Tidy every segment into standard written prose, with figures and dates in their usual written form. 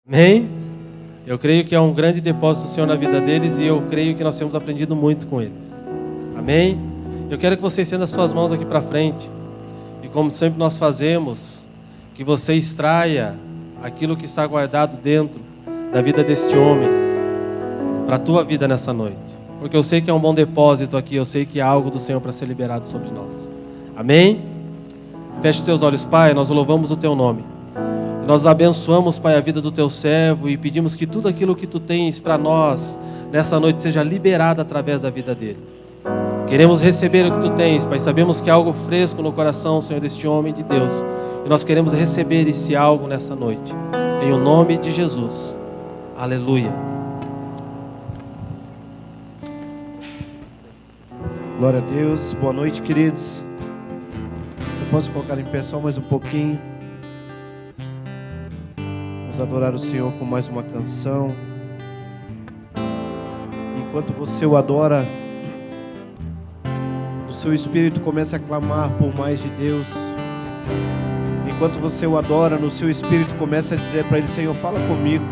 Amém? Eu creio que é um grande depósito do Senhor na vida deles e eu creio que nós temos aprendido muito com eles. Amém? Eu quero que você estenda suas mãos aqui para frente e, como sempre nós fazemos, que você extraia aquilo que está guardado dentro da vida deste homem para a tua vida nessa noite. Porque eu sei que é um bom depósito aqui, eu sei que há algo do Senhor para ser liberado sobre nós. Amém? Feche os teus olhos, Pai, nós louvamos o teu nome. Nós abençoamos, Pai, a vida do teu servo e pedimos que tudo aquilo que tu tens para nós nessa noite seja liberado através da vida dele. Queremos receber o que tu tens, Pai. Sabemos que há algo fresco no coração, Senhor, deste homem de Deus. E nós queremos receber esse algo nessa noite. Em o nome de Jesus. Aleluia. Glória a Deus. Boa noite, queridos. Você pode colocar em pé só mais um pouquinho. Vamos adorar o Senhor com mais uma canção. Enquanto você o adora, o seu espírito começa a clamar por mais de Deus. Enquanto você o adora, no seu espírito começa a dizer para ele: Senhor, fala comigo.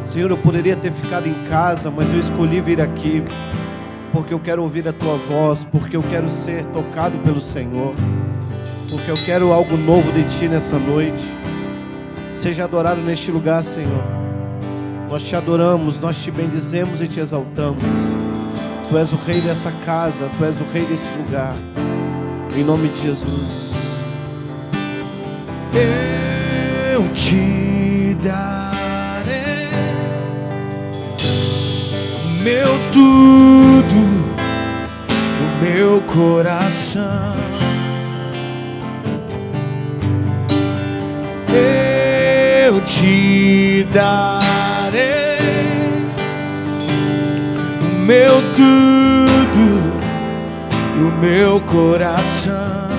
Senhor, eu poderia ter ficado em casa, mas eu escolhi vir aqui porque eu quero ouvir a tua voz, porque eu quero ser tocado pelo Senhor, porque eu quero algo novo de ti nessa noite. Seja adorado neste lugar, Senhor. Nós te adoramos, nós te bendizemos e te exaltamos. Tu és o rei dessa casa, tu és o rei desse lugar. Em nome de Jesus. Eu te darei o meu tudo, o meu coração. Eu te darei o meu tudo, o meu coração.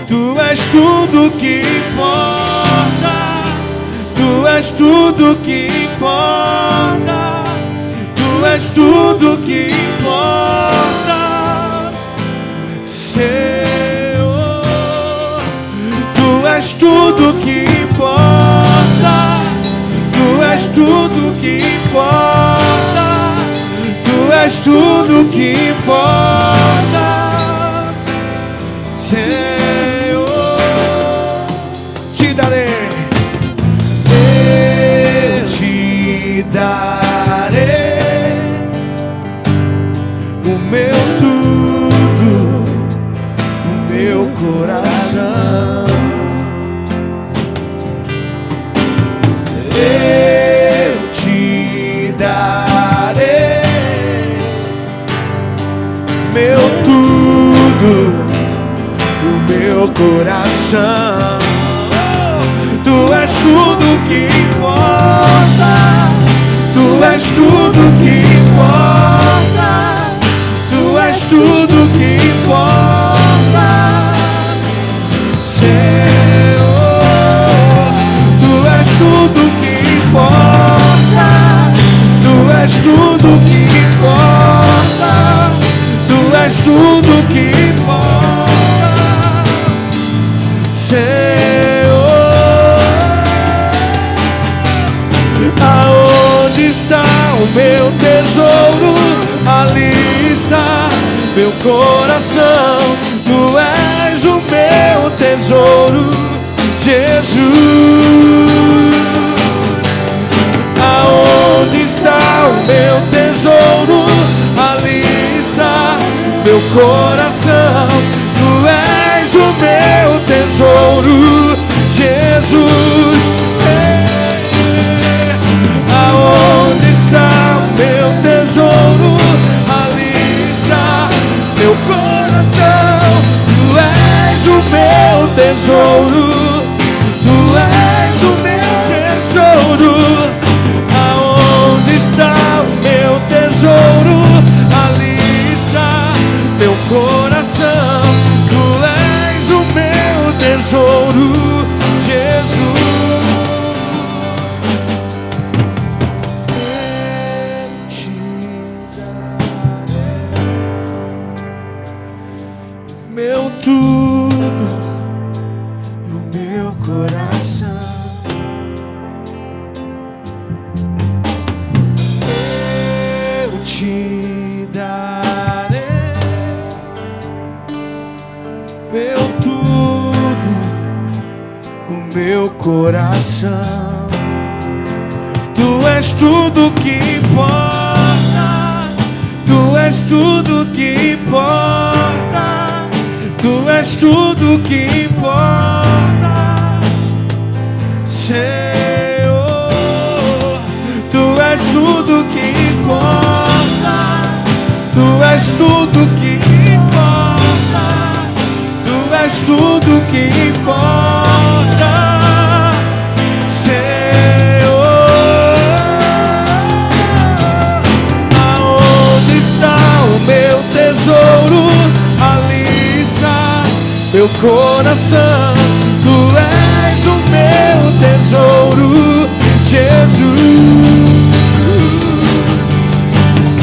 Tu és tudo que importa, tu és tudo que importa, tu és tudo que importa, Senhor. Tu és tudo que importa, tu és tudo que importa, tu és tudo que importa, Senhor. Te darei, eu te darei o meu tudo, o meu coração. Eu te darei meu tudo, o meu coração. Tu és tudo que importa, tu és tudo que importa, tu és tudo que importa, Senhor. Tu és tudo que importa, tu és tudo que importa, tu és tudo que importa, Senhor. Aonde está o meu tesouro? Ali está meu coração. Tu és o meu tesouro, Jesus. Aonde está o meu tesouro? Ali está meu coração. Tu és o meu tesouro, Jesus. Aonde está o meu tesouro? Ali está meu coração. Tu és o meu tesouro, tu és o meu tesouro. Aonde está o meu tesouro? Ali está meu coração. Tu és o meu tesouro, Jesus. Meu tudo, o meu coração. coração. Tu és tudo que importa, tu és tudo que importa, tu és tudo que importa, Senhor. Tu és tudo que importa, tu és tudo que importa, tu és tudo que importa, Senhor. Aonde está o meu tesouro? Ali está meu coração. Tu és o meu tesouro, Jesus.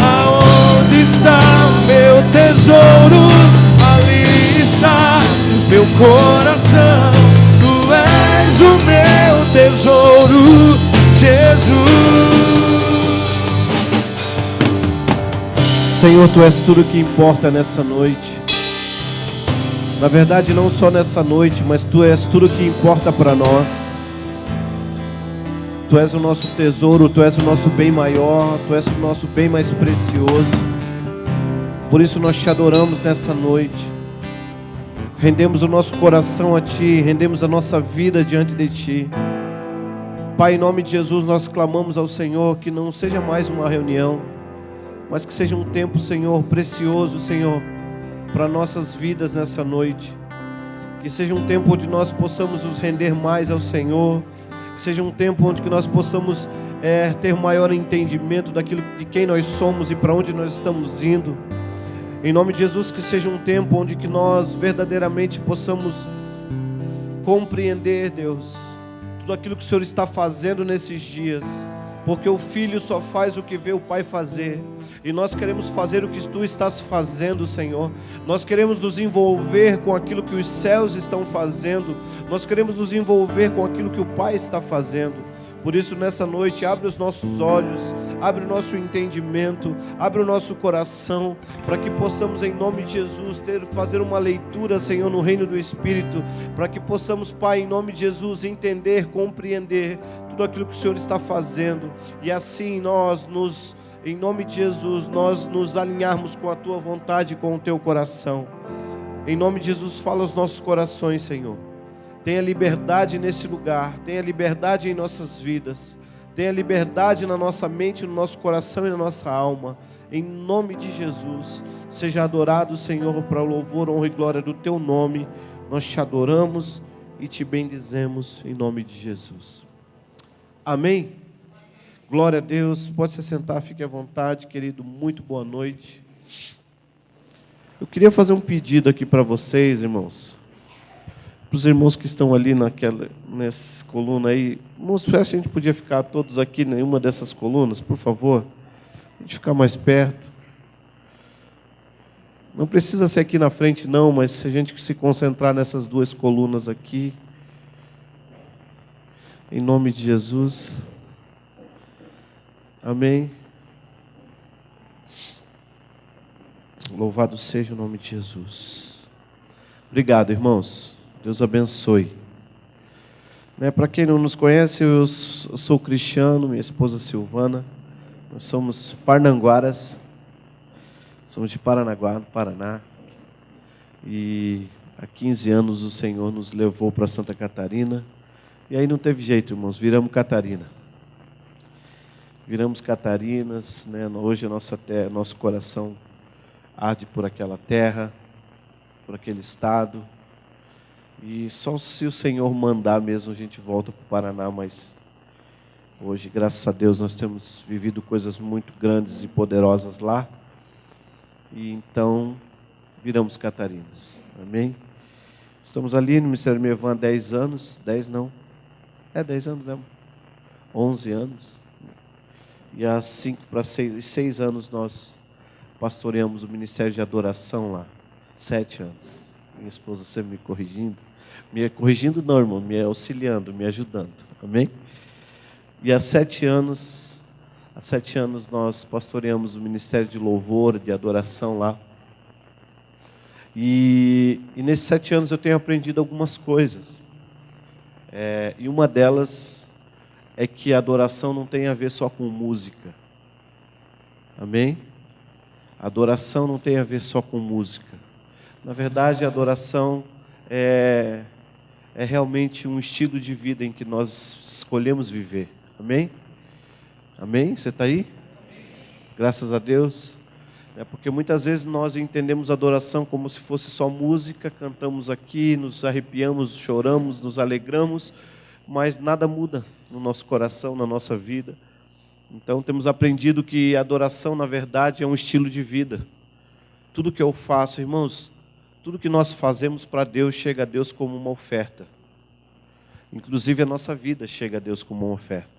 Aonde está o meu tesouro? Ali está meu coração. Tu és o meu tesouro, Jesus. Senhor, Tu és tudo que importa nessa noite. Na verdade, não só nessa noite, mas Tu és tudo que importa para nós. Tu és o nosso tesouro, Tu és o nosso bem maior, Tu és o nosso bem mais precioso. Por isso nós Te adoramos nessa noite. Rendemos o nosso coração a Ti, rendemos a nossa vida diante de Ti. Pai, em nome de Jesus, nós clamamos ao Senhor que não seja mais uma reunião, mas que seja um tempo, Senhor, precioso, Senhor, para nossas vidas nessa noite. Que seja um tempo onde nós possamos nos render mais ao Senhor. Que seja um tempo onde que nós possamos ter maior entendimento daquilo de quem nós somos e para onde nós estamos indo. Em nome de Jesus, que seja um tempo onde que nós verdadeiramente possamos compreender, Deus, tudo aquilo que o Senhor está fazendo nesses dias. Porque o Filho só faz o que vê o Pai fazer. E nós queremos fazer o que Tu estás fazendo, Senhor. Nós queremos nos envolver com aquilo que os céus estão fazendo. Nós queremos nos envolver com aquilo que o Pai está fazendo. Por isso, nessa noite, abre os nossos olhos, abre o nosso entendimento, abre o nosso coração, para que possamos, em nome de Jesus, fazer uma leitura, Senhor, no reino do Espírito, para que possamos, Pai, em nome de Jesus, entender, compreender tudo aquilo que o Senhor está fazendo, e assim em nome de Jesus, nós nos alinharmos com a Tua vontade, com o Teu coração. Em nome de Jesus, fala aos nossos corações, Senhor. Tenha liberdade nesse lugar, tenha liberdade em nossas vidas, tenha liberdade na nossa mente, no nosso coração e na nossa alma. Em nome de Jesus, seja adorado, Senhor, para o louvor, honra e glória do Teu nome. Nós Te adoramos e Te bendizemos em nome de Jesus. Amém? Glória a Deus. Pode se sentar, fique à vontade, querido. Muito boa noite. Eu queria fazer um pedido aqui para vocês, irmãos. Para os irmãos que estão ali nessa coluna aí, irmãos, se a gente podia ficar todos aqui em uma dessas colunas, por favor, a gente ficar mais perto. Não precisa ser aqui na frente não, mas se a gente se concentrar nessas duas colunas aqui, em nome de Jesus, amém. Louvado seja o nome de Jesus. Obrigado, irmãos. Deus abençoe. Para quem não nos conhece, eu sou Cristiano, minha esposa Silvana. Nós somos parnanguaras. Somos de Paranaguá, no Paraná. E há 15 anos o Senhor nos levou para Santa Catarina. E aí não teve jeito, irmãos, viramos Catarina. Viramos Catarinas, Hoje nosso coração arde por aquela terra, por aquele estado. E só se o Senhor mandar mesmo a gente volta para o Paraná, mas hoje, graças a Deus, nós temos vivido coisas muito grandes e poderosas lá. E então, viramos Catarinas. Amém? Estamos ali no Ministério Mevan há 10 anos. 10 não. 10 anos, né? 11 anos. E há 6 anos nós pastoreamos o Ministério de Adoração lá. 7 anos. Minha esposa sempre me corrigindo. Me corrigindo não, irmão, me auxiliando, me ajudando. Amém? E há 7 anos nós pastoreamos o Ministério de Louvor, de Adoração lá. E nesses 7 anos eu tenho aprendido algumas coisas. E uma delas é que a adoração não tem a ver só com música. Amém? A adoração não tem a ver só com música. Na verdade, a adoração é realmente um estilo de vida em que nós escolhemos viver. Amém? Amém? Você está aí? Graças a Deus. Porque muitas vezes nós entendemos adoração como se fosse só música, cantamos aqui, nos arrepiamos, choramos, nos alegramos, mas nada muda no nosso coração, na nossa vida. Então temos aprendido que a adoração, na verdade, é um estilo de vida. Tudo que eu faço, irmãos, tudo que nós fazemos para Deus chega a Deus como uma oferta. Inclusive a nossa vida chega a Deus como uma oferta.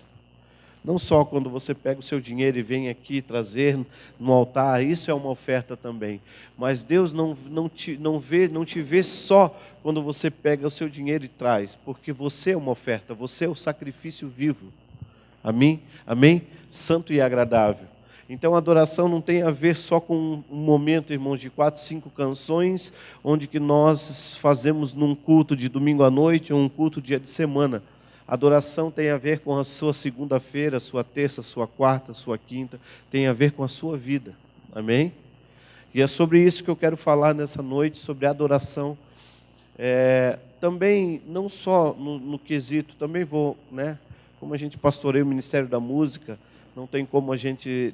Não só quando você pega o seu dinheiro e vem aqui trazer no altar, isso é uma oferta também. Mas Deus não te vê só quando você pega o seu dinheiro e traz, porque você é uma oferta, você é o sacrifício vivo. Amém? Amém? Santo e agradável. Então a adoração não tem a ver só com um momento, irmãos, de 4, 5 canções, onde que nós fazemos num culto de domingo à noite ou um culto dia de semana. Adoração tem a ver com a sua segunda-feira, sua terça, sua quarta, sua quinta, tem a ver com a sua vida. Amém? E é sobre isso que eu quero falar nessa noite, sobre a adoração. Também, não só no quesito, também vou, como a gente pastoreia o Ministério da Música, não tem como a gente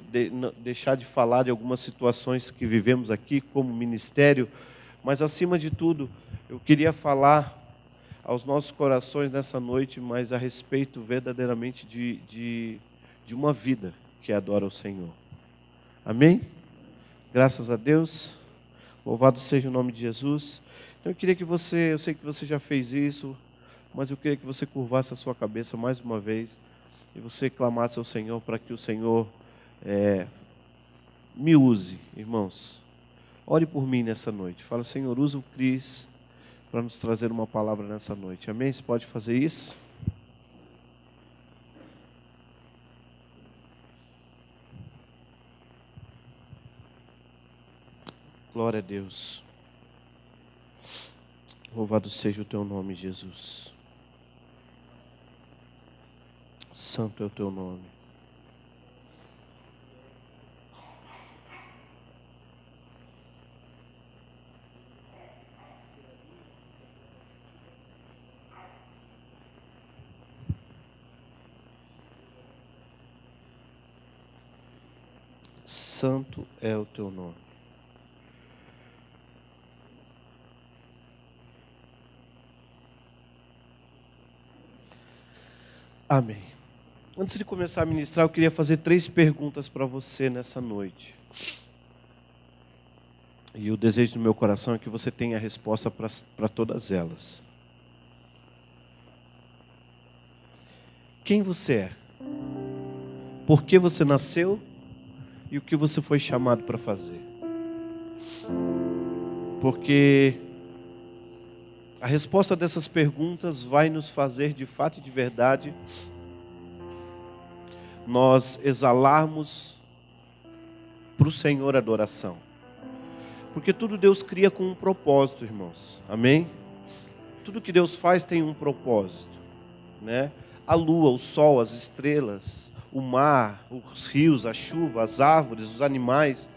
deixar de falar de algumas situações que vivemos aqui como ministério, mas acima de tudo, eu queria falar aos nossos corações nessa noite, mas a respeito verdadeiramente de uma vida que adora o Senhor. Amém? Graças a Deus. Louvado seja o nome de Jesus. Então eu queria que eu sei que você já fez isso, mas eu queria que você curvasse a sua cabeça mais uma vez e você clamasse ao Senhor para que o Senhor me use, irmãos. Ore por mim nessa noite. Fala, Senhor, usa o Cris para nos trazer uma palavra nessa noite. Amém? Você pode fazer isso? Glória a Deus. Louvado seja o teu nome, Jesus. Santo é o teu nome. Santo é o teu nome. Amém. Antes de começar a ministrar, eu queria fazer 3 perguntas para você nessa noite. E o desejo do meu coração é que você tenha a resposta para todas elas. Quem você é? Por que você nasceu? E o que você foi chamado para fazer? Porque a resposta dessas perguntas vai nos fazer, de fato e de verdade, nós exalarmos para o Senhor adoração. Porque tudo Deus cria com um propósito, irmãos. Amém? Tudo que Deus faz tem um propósito, A lua, o sol, as estrelas, o mar, os rios, a chuva, as árvores, os animais.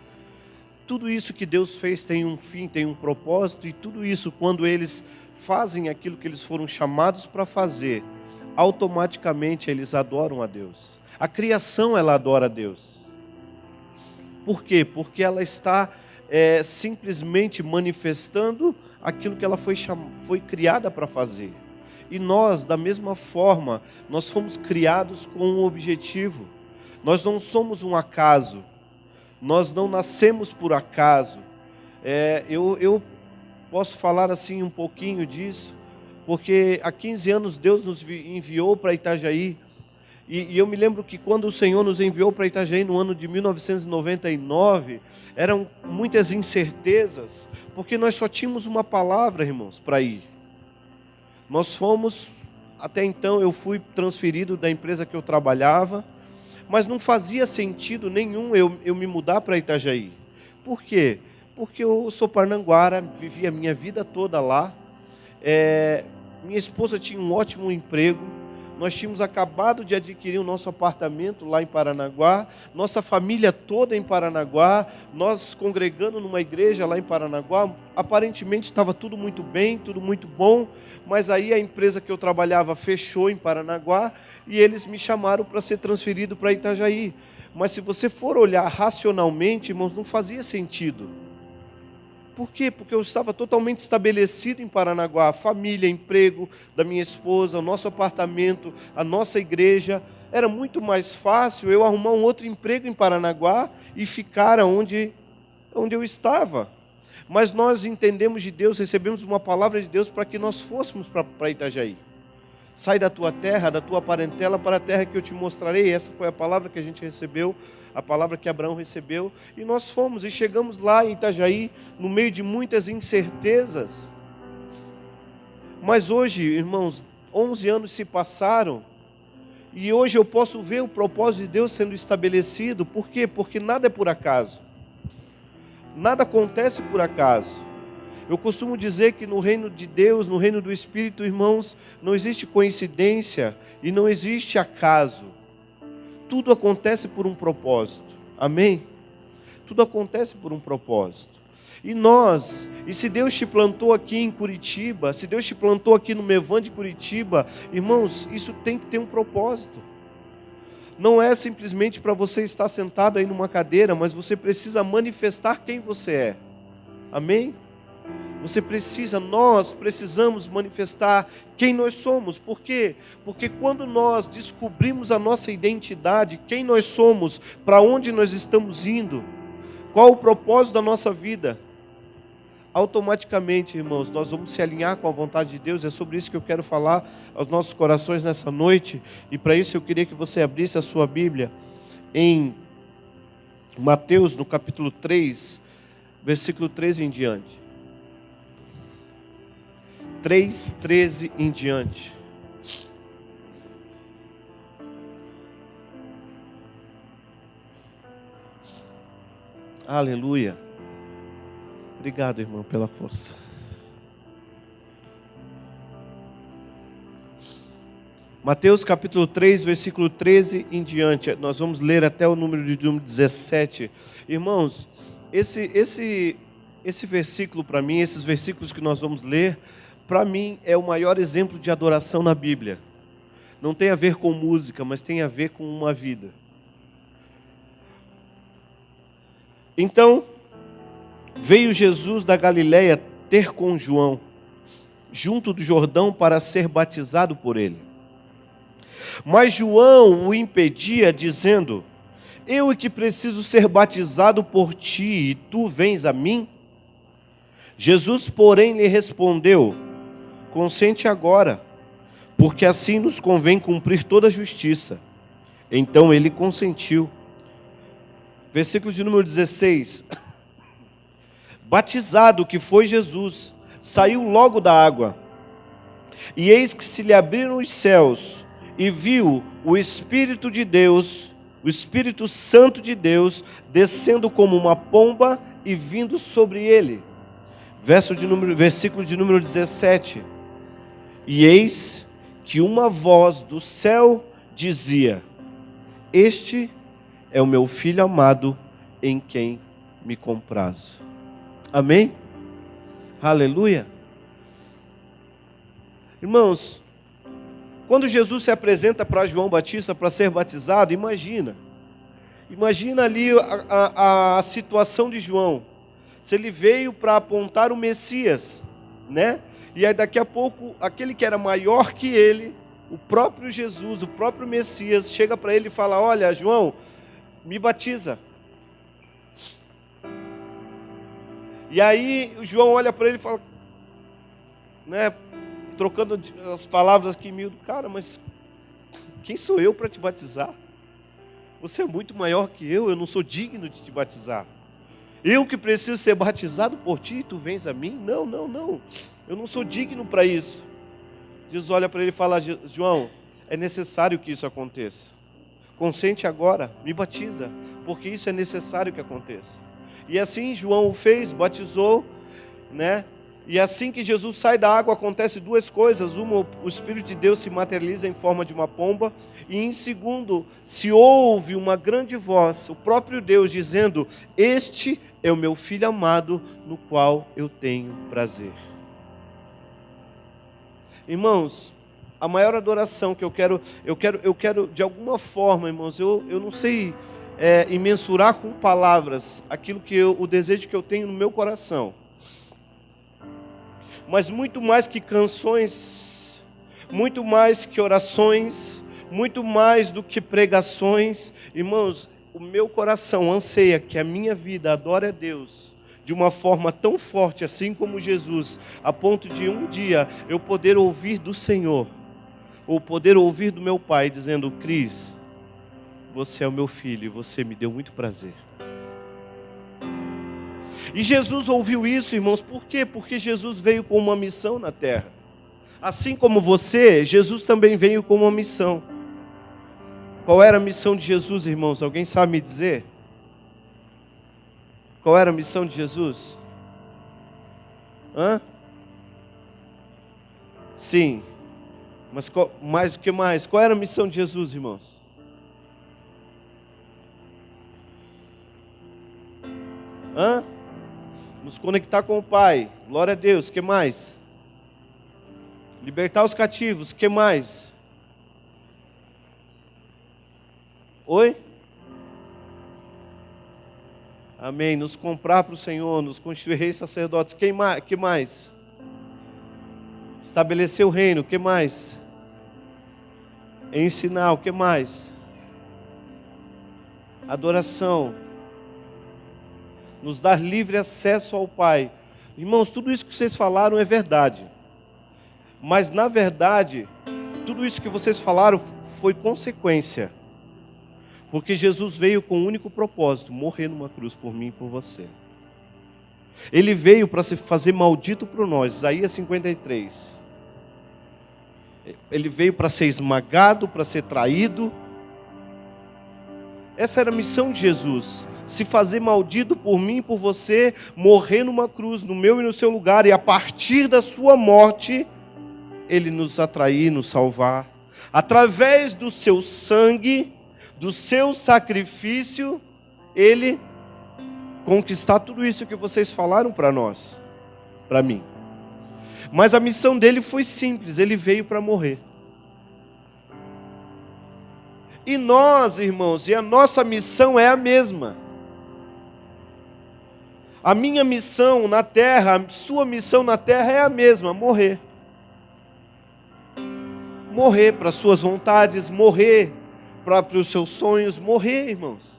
Tudo isso que Deus fez tem um fim, tem um propósito. E tudo isso, quando eles fazem aquilo que eles foram chamados para fazer, automaticamente eles adoram a Deus. A criação, ela adora a Deus. Por quê? Porque ela está simplesmente manifestando aquilo que ela foi criada para fazer. E nós, da mesma forma, nós fomos criados com um objetivo. Nós não somos um acaso. Nós não nascemos por acaso. Eu posso falar assim um pouquinho disso, porque há 15 anos Deus nos enviou para Itajaí. E eu me lembro que quando o Senhor nos enviou para Itajaí no ano de 1999, eram muitas incertezas, porque nós só tínhamos uma palavra, irmãos, para ir. Nós fomos, até então eu fui transferido da empresa que eu trabalhava, mas não fazia sentido nenhum eu me mudar para Itajaí. Por quê? Porque eu sou parnanguara, vivi a minha vida toda lá. Minha esposa tinha um ótimo emprego. Nós tínhamos acabado de adquirir o nosso apartamento lá em Paranaguá. Nossa família toda em Paranaguá. Nós congregando numa igreja lá em Paranaguá. Aparentemente estava tudo muito bem, tudo muito bom. Mas aí a empresa que eu trabalhava fechou em Paranaguá. E eles me chamaram para ser transferido para Itajaí. Mas se você for olhar racionalmente, irmãos, não fazia sentido. Por quê? Porque eu estava totalmente estabelecido em Paranaguá, a família, emprego da minha esposa, o nosso apartamento, a nossa igreja. Era muito mais fácil eu arrumar um outro emprego em Paranaguá e ficar onde eu estava. Mas nós entendemos de Deus, recebemos uma palavra de Deus para que nós fôssemos para Itajaí. Sai da tua terra, da tua parentela, para a terra que eu te mostrarei. Essa foi a palavra que a gente recebeu, a palavra que Abraão recebeu. E nós fomos e chegamos lá em Itajaí, no meio de muitas incertezas. Mas hoje, irmãos, 11 anos se passaram. E hoje eu posso ver o propósito de Deus sendo estabelecido. Por quê? Porque nada é por acaso. Nada acontece por acaso. Eu costumo dizer que no reino de Deus, no reino do Espírito, irmãos, não existe coincidência e não existe acaso. Tudo acontece por um propósito. Amém? Tudo acontece por um propósito. E se Deus te plantou aqui em Curitiba, se Deus te plantou aqui no Mevan de Curitiba, irmãos, isso tem que ter um propósito. Não é simplesmente para você estar sentado aí numa cadeira, mas você precisa manifestar quem você é. Amém? Nós precisamos manifestar quem nós somos. Por quê? Porque quando nós descobrimos a nossa identidade, quem nós somos, para onde nós estamos indo, qual o propósito da nossa vida, automaticamente, irmãos, nós vamos se alinhar com a vontade de Deus. É sobre isso que eu quero falar aos nossos corações nessa noite. E para isso eu queria que você abrisse a sua Bíblia em Mateus, no capítulo 3, versículo 13 em diante. 3:13 em diante. Aleluia. Obrigado, irmão, pela força. Mateus capítulo 3, versículo 13 em diante. Nós vamos ler até o número 17. Irmãos, esse versículo para mim, esses versículos que nós vamos ler, para mim é o maior exemplo de adoração na Bíblia. Não tem a ver com música, mas tem a ver com uma vida. Então, veio Jesus da Galileia ter com João, junto do Jordão, para ser batizado por ele. Mas João o impedia, dizendo: eu é que preciso ser batizado por ti, e tu vens a mim? Jesus, porém, lhe respondeu: consente agora, porque assim nos convém cumprir toda a justiça. Então ele consentiu. Versículo de número 16. Batizado que foi Jesus, saiu logo da água. E eis que se lhe abriram os céus, e viu o Espírito de Deus, o Espírito Santo de Deus, descendo como uma pomba e vindo sobre ele. Versículo de número 17. E eis que uma voz do céu dizia: este é o meu filho amado, em quem me comprazo. Amém? Aleluia. Irmãos, quando Jesus se apresenta para João Batista para ser batizado, imagina ali a situação de João. Se ele veio para apontar o Messias, né? E aí daqui a pouco, aquele que era maior que ele, o próprio Jesus, o próprio Messias, chega para ele e fala: olha, João, me batiza. E aí o João olha para ele e fala, né, trocando as palavras aqui miúdo: cara, mas quem sou eu para te batizar? Você é muito maior que eu não sou digno de te batizar. Eu que preciso ser batizado por ti, e tu vens a mim? Não, eu não sou digno para isso. Jesus olha para ele e fala: João, é necessário que isso aconteça. Consente agora, me batiza, porque isso é necessário que aconteça. E assim João o fez, batizou, né? E assim que Jesus sai da água, acontece duas coisas. Uma, o Espírito de Deus se materializa em forma de uma pomba. E em segundo, se ouve uma grande voz, o próprio Deus dizendo: este é o meu filho amado, no qual eu tenho prazer. Irmãos, a maior adoração que eu quero de alguma forma, irmãos, eu não sei imensurar com palavras aquilo o desejo que eu tenho no meu coração. Mas muito mais que canções, muito mais que orações, muito mais do que pregações, irmãos, o meu coração anseia que a minha vida adore a Deus de uma forma tão forte, assim como Jesus, a ponto de um dia eu poder ouvir do Senhor, ou poder ouvir do meu Pai, dizendo: Cris, você é o meu filho e você me deu muito prazer. E Jesus ouviu isso, irmãos, por quê? Porque Jesus veio com uma missão na terra. Assim como você, Jesus também veio com uma missão. Qual era a missão de Jesus, irmãos? Alguém sabe me dizer? Qual era a missão de Jesus? Sim. Mas o que mais? Qual era a missão de Jesus, irmãos? Nos conectar com o Pai. Glória a Deus. O que mais? Libertar os cativos. O que mais? Oi? Amém. Nos comprar para o Senhor, nos constituir reis sacerdotes. Que mais? Estabelecer o reino. O que mais? Ensinar. O que mais? Adoração. Nos dar livre acesso ao Pai. Irmãos, tudo isso que vocês falaram é verdade. Mas na verdade, tudo isso que vocês falaram foi consequência. Porque Jesus veio com um único propósito: morrer numa cruz por mim e por você. Ele veio para se fazer maldito por nós. Isaías 53. Ele veio para ser esmagado, para ser traído. Essa era a missão de Jesus: se fazer maldito por mim e por você, morrer numa cruz, no meu e no seu lugar, e a partir da sua morte, Ele nos atrair, nos salvar. Através do seu sangue, do seu sacrifício, Ele conquistar tudo isso que vocês falaram para nós, para mim. Mas a missão dele foi simples: Ele veio para morrer. E nós, irmãos, e a nossa missão é a mesma. A minha missão na terra, a sua missão na terra é a mesma: morrer. Morrer para as suas vontades, morrer para os seus sonhos, morrer, irmãos.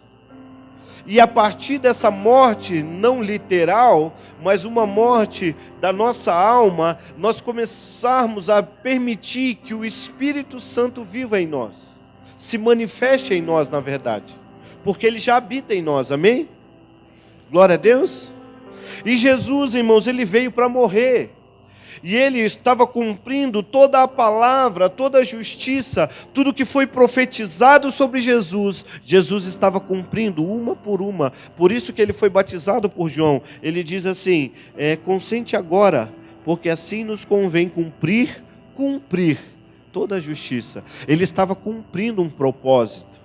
E a partir dessa morte, não literal, mas uma morte da nossa alma, nós começarmos a permitir que o Espírito Santo viva em nós, se manifeste em nós, na verdade, porque Ele já habita em nós, amém? Glória a Deus. E Jesus, irmãos, Ele veio para morrer. E Ele estava cumprindo toda a palavra, toda a justiça, tudo que foi profetizado sobre Jesus. Jesus estava cumprindo uma por uma. Por isso que Ele foi batizado por João. Ele diz assim: consente agora, porque assim nos convém cumprir toda a justiça. Ele estava cumprindo um propósito.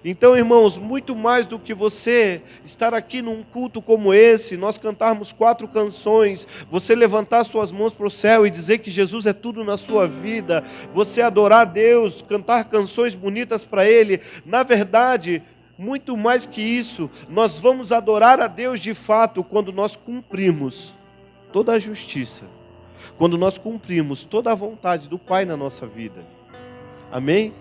Então, irmãos, muito mais do que você estar aqui num culto como esse, nós cantarmos 4 canções, você levantar suas mãos para o céu e dizer que Jesus é tudo na sua vida, você adorar a Deus, cantar canções bonitas para Ele, na verdade, muito mais que isso, nós vamos adorar a Deus de fato quando nós cumprimos toda a justiça, quando nós cumprimos toda a vontade do Pai na nossa vida. Amém?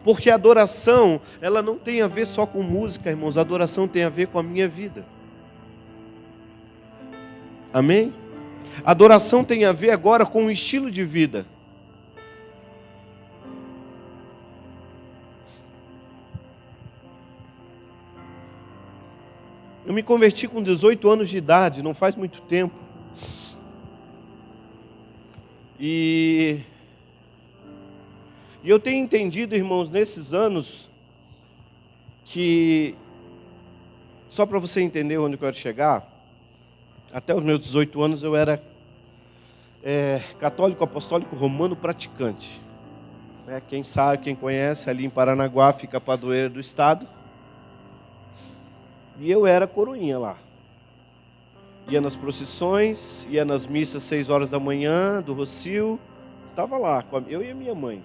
Porque a adoração, ela não tem a ver só com música, irmãos. A adoração tem a ver com a minha vida. Amém? A adoração tem a ver agora com o estilo de vida. Eu me converti com 18 anos de idade, não faz muito tempo. E eu tenho entendido, irmãos, nesses anos, que, só para você entender onde eu quero chegar, Até os meus 18 anos eu era católico apostólico romano praticante. Quem sabe, quem conhece, ali em Paranaguá fica a padroeira do estado. E eu era coroinha lá. Ia nas procissões, ia nas missas 6 horas da manhã, do Rocio. Estava lá, eu e a minha mãe.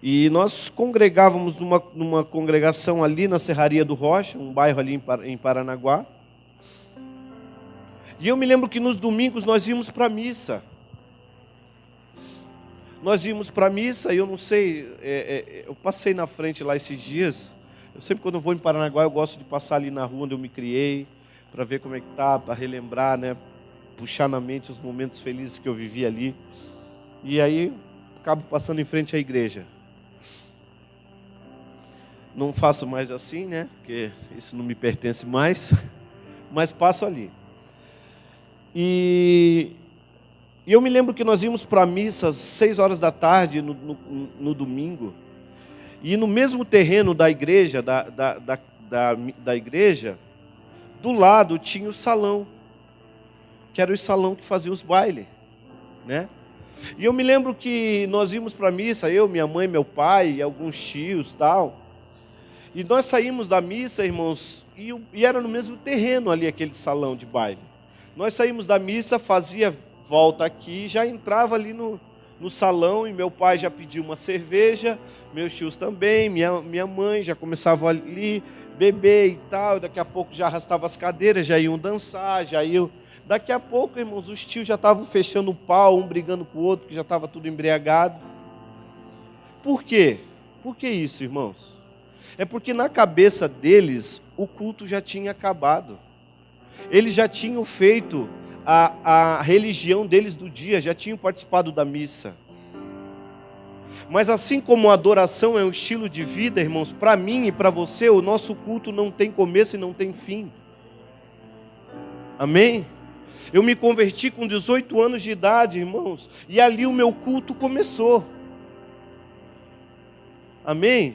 E nós congregávamos numa congregação ali na Serraria do Rocha, um bairro ali em Paranaguá. E eu me lembro que nos domingos nós íamos para a missa. Nós íamos para a missa e eu não sei, eu passei na frente lá esses dias. Eu sempre quando eu vou em Paranaguá eu gosto de passar ali na rua onde eu me criei, para ver como é que tá, para relembrar, né? Puxar na mente os momentos felizes que eu vivi ali. E aí acabo passando em frente à igreja. Não faço mais assim, né? Porque isso não me pertence mais. Mas passo ali. E eu me lembro que nós íamos para a missa às 6 horas da tarde no domingo. E no mesmo terreno da igreja, da igreja, do lado tinha o salão. Que era o salão que fazia os bailes, né? E eu me lembro que nós íamos para a missa, eu, minha mãe, meu pai, alguns tios, tal. E nós saímos da missa, irmãos, e era no mesmo terreno ali aquele salão de baile. Nós saímos da missa, fazia volta aqui, já entrava ali no salão e meu pai já pediu uma cerveja, meus tios também, minha mãe já começava ali beber e tal. Daqui a pouco já arrastava as cadeiras, já iam dançar, já iam... Daqui a pouco, irmãos, os tios já estavam fechando o pau, um brigando com o outro, que já estava tudo embriagado. Por quê? Por que isso, irmãos? É porque na cabeça deles o culto já tinha acabado. Eles já tinham feito a religião deles do dia, já tinham participado da missa. Mas assim como a adoração é um estilo de vida, irmãos, para mim e para você, o nosso culto não tem começo e não tem fim. Amém? Eu me converti com 18 anos de idade, irmãos, e ali o meu culto começou. Amém?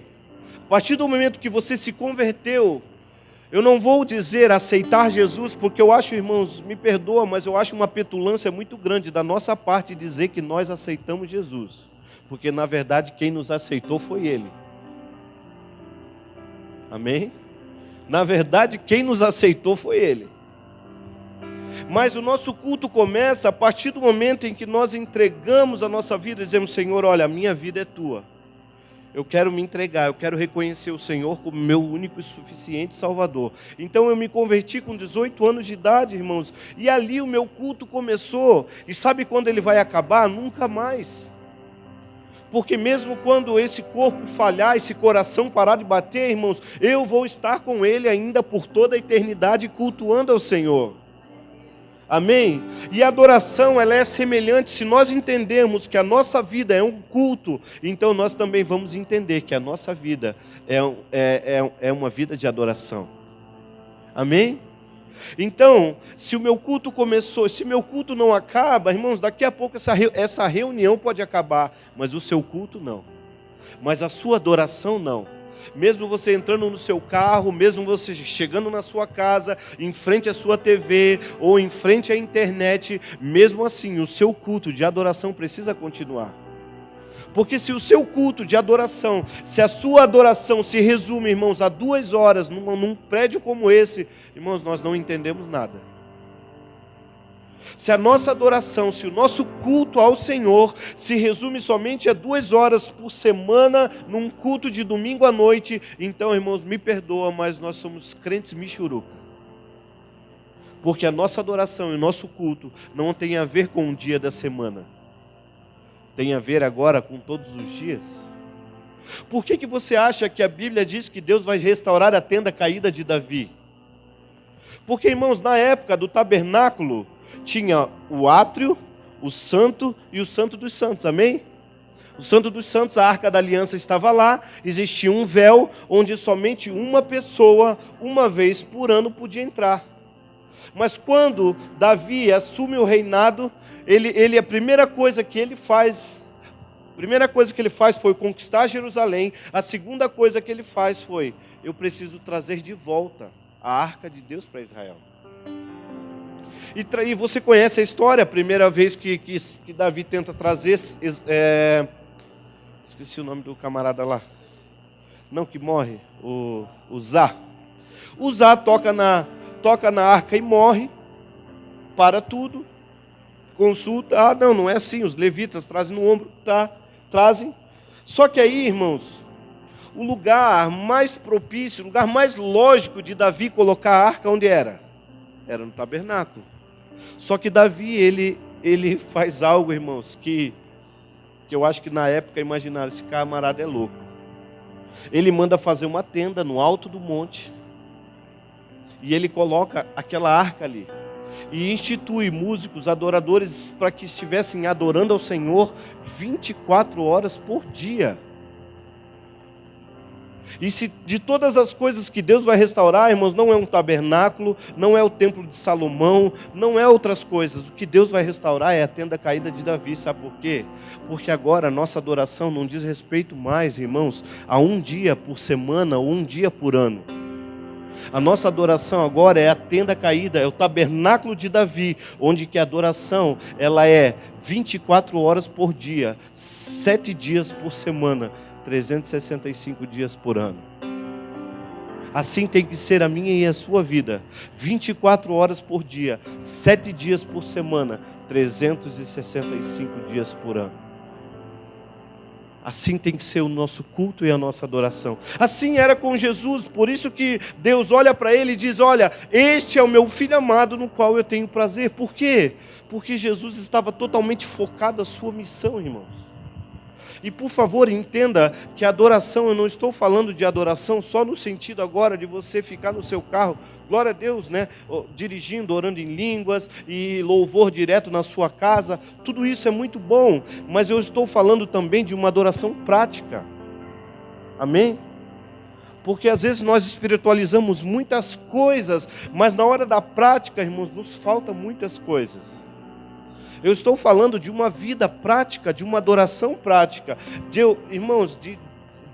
A partir do momento que você se converteu, eu não vou dizer aceitar Jesus, porque eu acho, irmãos, me perdoa, mas eu acho uma petulância muito grande da nossa parte dizer que nós aceitamos Jesus. Porque, na verdade, quem nos aceitou foi Ele. Amém? Na verdade, quem nos aceitou foi Ele. Mas o nosso culto começa a partir do momento em que nós entregamos a nossa vida e dizemos: Senhor, olha, a minha vida é Tua. Eu quero me entregar, eu quero reconhecer o Senhor como meu único e suficiente Salvador. Então eu me converti com 18 anos de idade, irmãos, e ali o meu culto começou. E sabe quando ele vai acabar? Nunca mais. Porque mesmo quando esse corpo falhar, esse coração parar de bater, irmãos, eu vou estar com Ele ainda por toda a eternidade cultuando ao Senhor. Amém? E a adoração, ela é semelhante. Se nós entendermos que a nossa vida é um culto, então nós também vamos entender que a nossa vida é uma vida de adoração. Amém? Então, se o meu culto começou, se meu culto não acaba, irmãos, daqui a pouco essa reunião pode acabar, mas o seu culto não. Mas a sua adoração não. Mesmo você entrando no seu carro, mesmo você chegando na sua casa, em frente à sua TV ou em frente à internet, mesmo assim o seu culto de adoração precisa continuar. Porque se o seu culto de adoração, se a sua adoração se resume, irmãos, a 2 horas num prédio como esse, irmãos, nós não entendemos nada. Se a nossa adoração, se o nosso culto ao Senhor se resume somente a 2 horas por semana, num culto de domingo à noite, então, irmãos, me perdoa, mas nós somos crentes michuruca. Porque a nossa adoração e o nosso culto não tem a ver com um dia da semana. Tem a ver agora com todos os dias. Por que você acha que a Bíblia diz que Deus vai restaurar a tenda caída de Davi? Porque, irmãos, na época do tabernáculo, tinha o átrio, o santo e o santo dos santos, amém? O santo dos santos, a arca da aliança estava lá, existia um véu onde somente uma pessoa, uma vez por ano, podia entrar. Mas quando Davi assume o reinado, a primeira coisa que ele faz foi conquistar Jerusalém. A segunda coisa que ele faz foi: eu preciso trazer de volta a arca de Deus para Israel. E você conhece a história, a primeira vez que Davi tenta trazer, esqueci o nome do camarada lá, não, que morre, o Zá. O Zá toca na arca e morre, para tudo, consulta, não é assim, os levitas trazem no ombro, trazem. Só que aí, irmãos, o lugar mais propício, o lugar mais lógico de Davi colocar a arca, onde era? Era no tabernáculo. Só que Davi, ele faz algo, irmãos, que eu acho que na época imaginaram, esse camarada é louco. Ele manda fazer uma tenda no alto do monte, e ele coloca aquela arca ali, e institui músicos, adoradores, para que estivessem adorando ao Senhor 24 horas por dia. E se de todas as coisas que Deus vai restaurar, irmãos, não é um tabernáculo, não é o templo de Salomão, não é outras coisas. O que Deus vai restaurar é a tenda caída de Davi. Sabe por quê? Porque agora a nossa adoração não diz respeito mais, irmãos, a um dia por semana ou um dia por ano. A nossa adoração agora é a tenda caída, é o tabernáculo de Davi, onde que a adoração ela é 24 horas por dia, 7 dias por semana, 365 dias por ano. Assim tem que ser a minha e a sua vida. 24 horas por dia, 7 dias por semana, 365 dias por ano. Assim tem que ser o nosso culto e a nossa adoração. Assim era com Jesus, por isso que Deus olha para ele e diz: olha, este é o meu filho amado no qual eu tenho prazer. Por quê? Porque Jesus estava totalmente focado na sua missão, irmãos. E por favor, entenda que a adoração, eu não estou falando de adoração só no sentido agora de você ficar no seu carro, glória a Deus, né? Dirigindo, orando em línguas e louvor direto na sua casa. Tudo isso é muito bom, mas eu estou falando também de uma adoração prática. Amém? Porque às vezes nós espiritualizamos muitas coisas, mas na hora da prática, irmãos, nos faltam muitas coisas. Eu estou falando de uma vida prática, de uma adoração prática, irmãos, de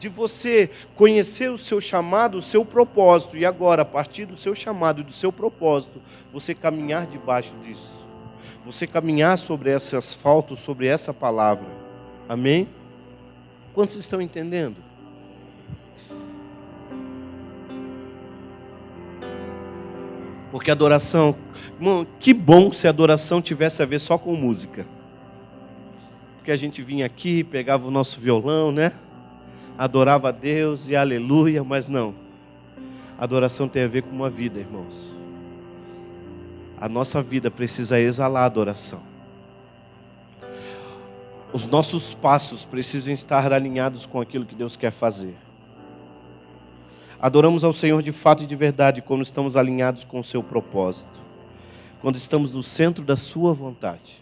você conhecer o seu chamado, o seu propósito, e agora, a partir do seu chamado e do seu propósito, você caminhar debaixo disso, você caminhar sobre esse asfalto, sobre essa palavra. Amém? Quantos estão entendendo? Porque adoração, irmão, que bom se a adoração tivesse a ver só com música. Porque a gente vinha aqui, pegava o nosso violão, né? Adorava a Deus e aleluia, mas não. A adoração tem a ver com uma vida, irmãos. A nossa vida precisa exalar a adoração. Os nossos passos precisam estar alinhados com aquilo que Deus quer fazer. Adoramos ao Senhor de fato e de verdade quando estamos alinhados com o seu propósito, quando estamos no centro da sua vontade,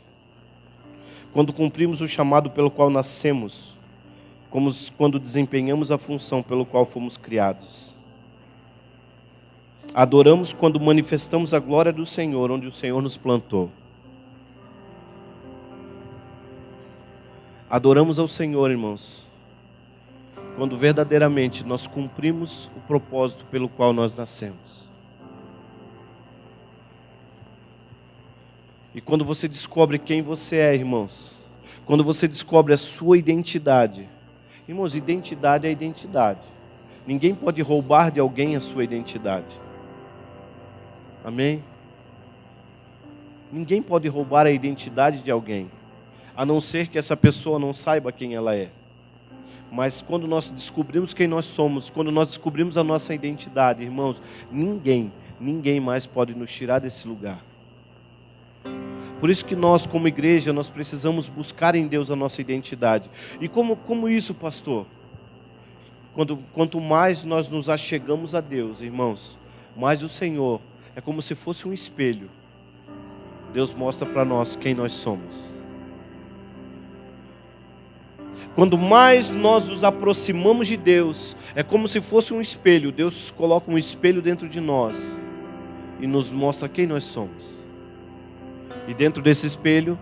quando cumprimos o chamado pelo qual nascemos, quando desempenhamos a função pelo qual fomos criados. Adoramos quando manifestamos a glória do Senhor, onde o Senhor nos plantou. Adoramos ao Senhor, irmãos, quando verdadeiramente nós cumprimos o propósito pelo qual nós nascemos. E quando você descobre quem você é, irmãos, quando você descobre a sua identidade, irmãos, identidade é identidade. Ninguém pode roubar de alguém a sua identidade. Amém? Ninguém pode roubar a identidade de alguém, a não ser que essa pessoa não saiba quem ela é. Mas quando nós descobrimos quem nós somos, quando nós descobrimos a nossa identidade, irmãos, ninguém mais pode nos tirar desse lugar. Por isso que nós, como igreja, nós precisamos buscar em Deus a nossa identidade. E como isso, pastor? Quanto mais nós nos achegamos a Deus, irmãos, mais o Senhor, é como se fosse um espelho. Deus mostra para nós quem nós somos. Quando mais nós nos aproximamos de Deus, é como se fosse um espelho. Deus coloca um espelho dentro de nós e nos mostra quem nós somos. E dentro desse espelho,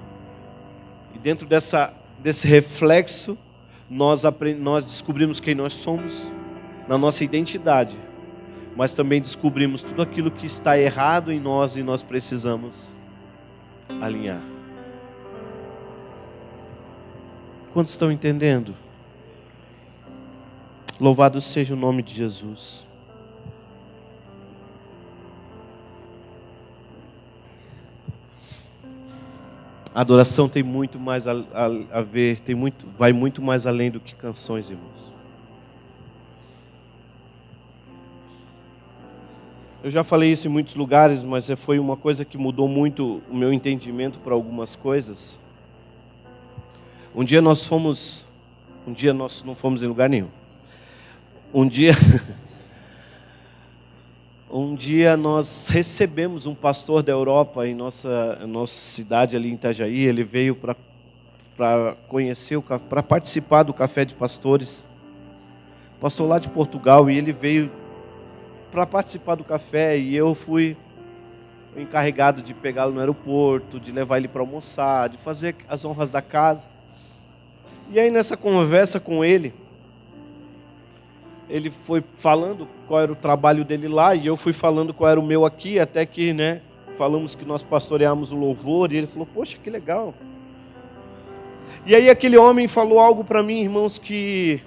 e dentro desse reflexo, nós descobrimos quem nós somos na nossa identidade. mas também descobrimos tudo aquilo que está errado em nós e nós precisamos alinhar. Quantos estão entendendo? Louvado seja o nome de Jesus. A adoração tem muito mais a ver, vai muito mais além do que canções, irmãos. Eu já falei isso em muitos lugares, mas foi uma coisa que mudou muito o meu entendimento para algumas coisas. Um dia nós não fomos em lugar nenhum. Um dia nós recebemos um pastor da Europa em nossa cidade ali em Itajaí. Ele veio para conhecer, para participar do café de pastores. Pastor lá de Portugal, e ele veio para participar do café, e eu fui o encarregado de pegá-lo no aeroporto, de levar ele para almoçar, de fazer as honras da casa. E aí nessa conversa com ele foi falando qual era o trabalho dele lá, e eu fui falando qual era o meu aqui, até que, falamos que nós pastoreamos o louvor, e ele falou, poxa, que legal. E aí aquele homem falou algo para mim, irmãos, que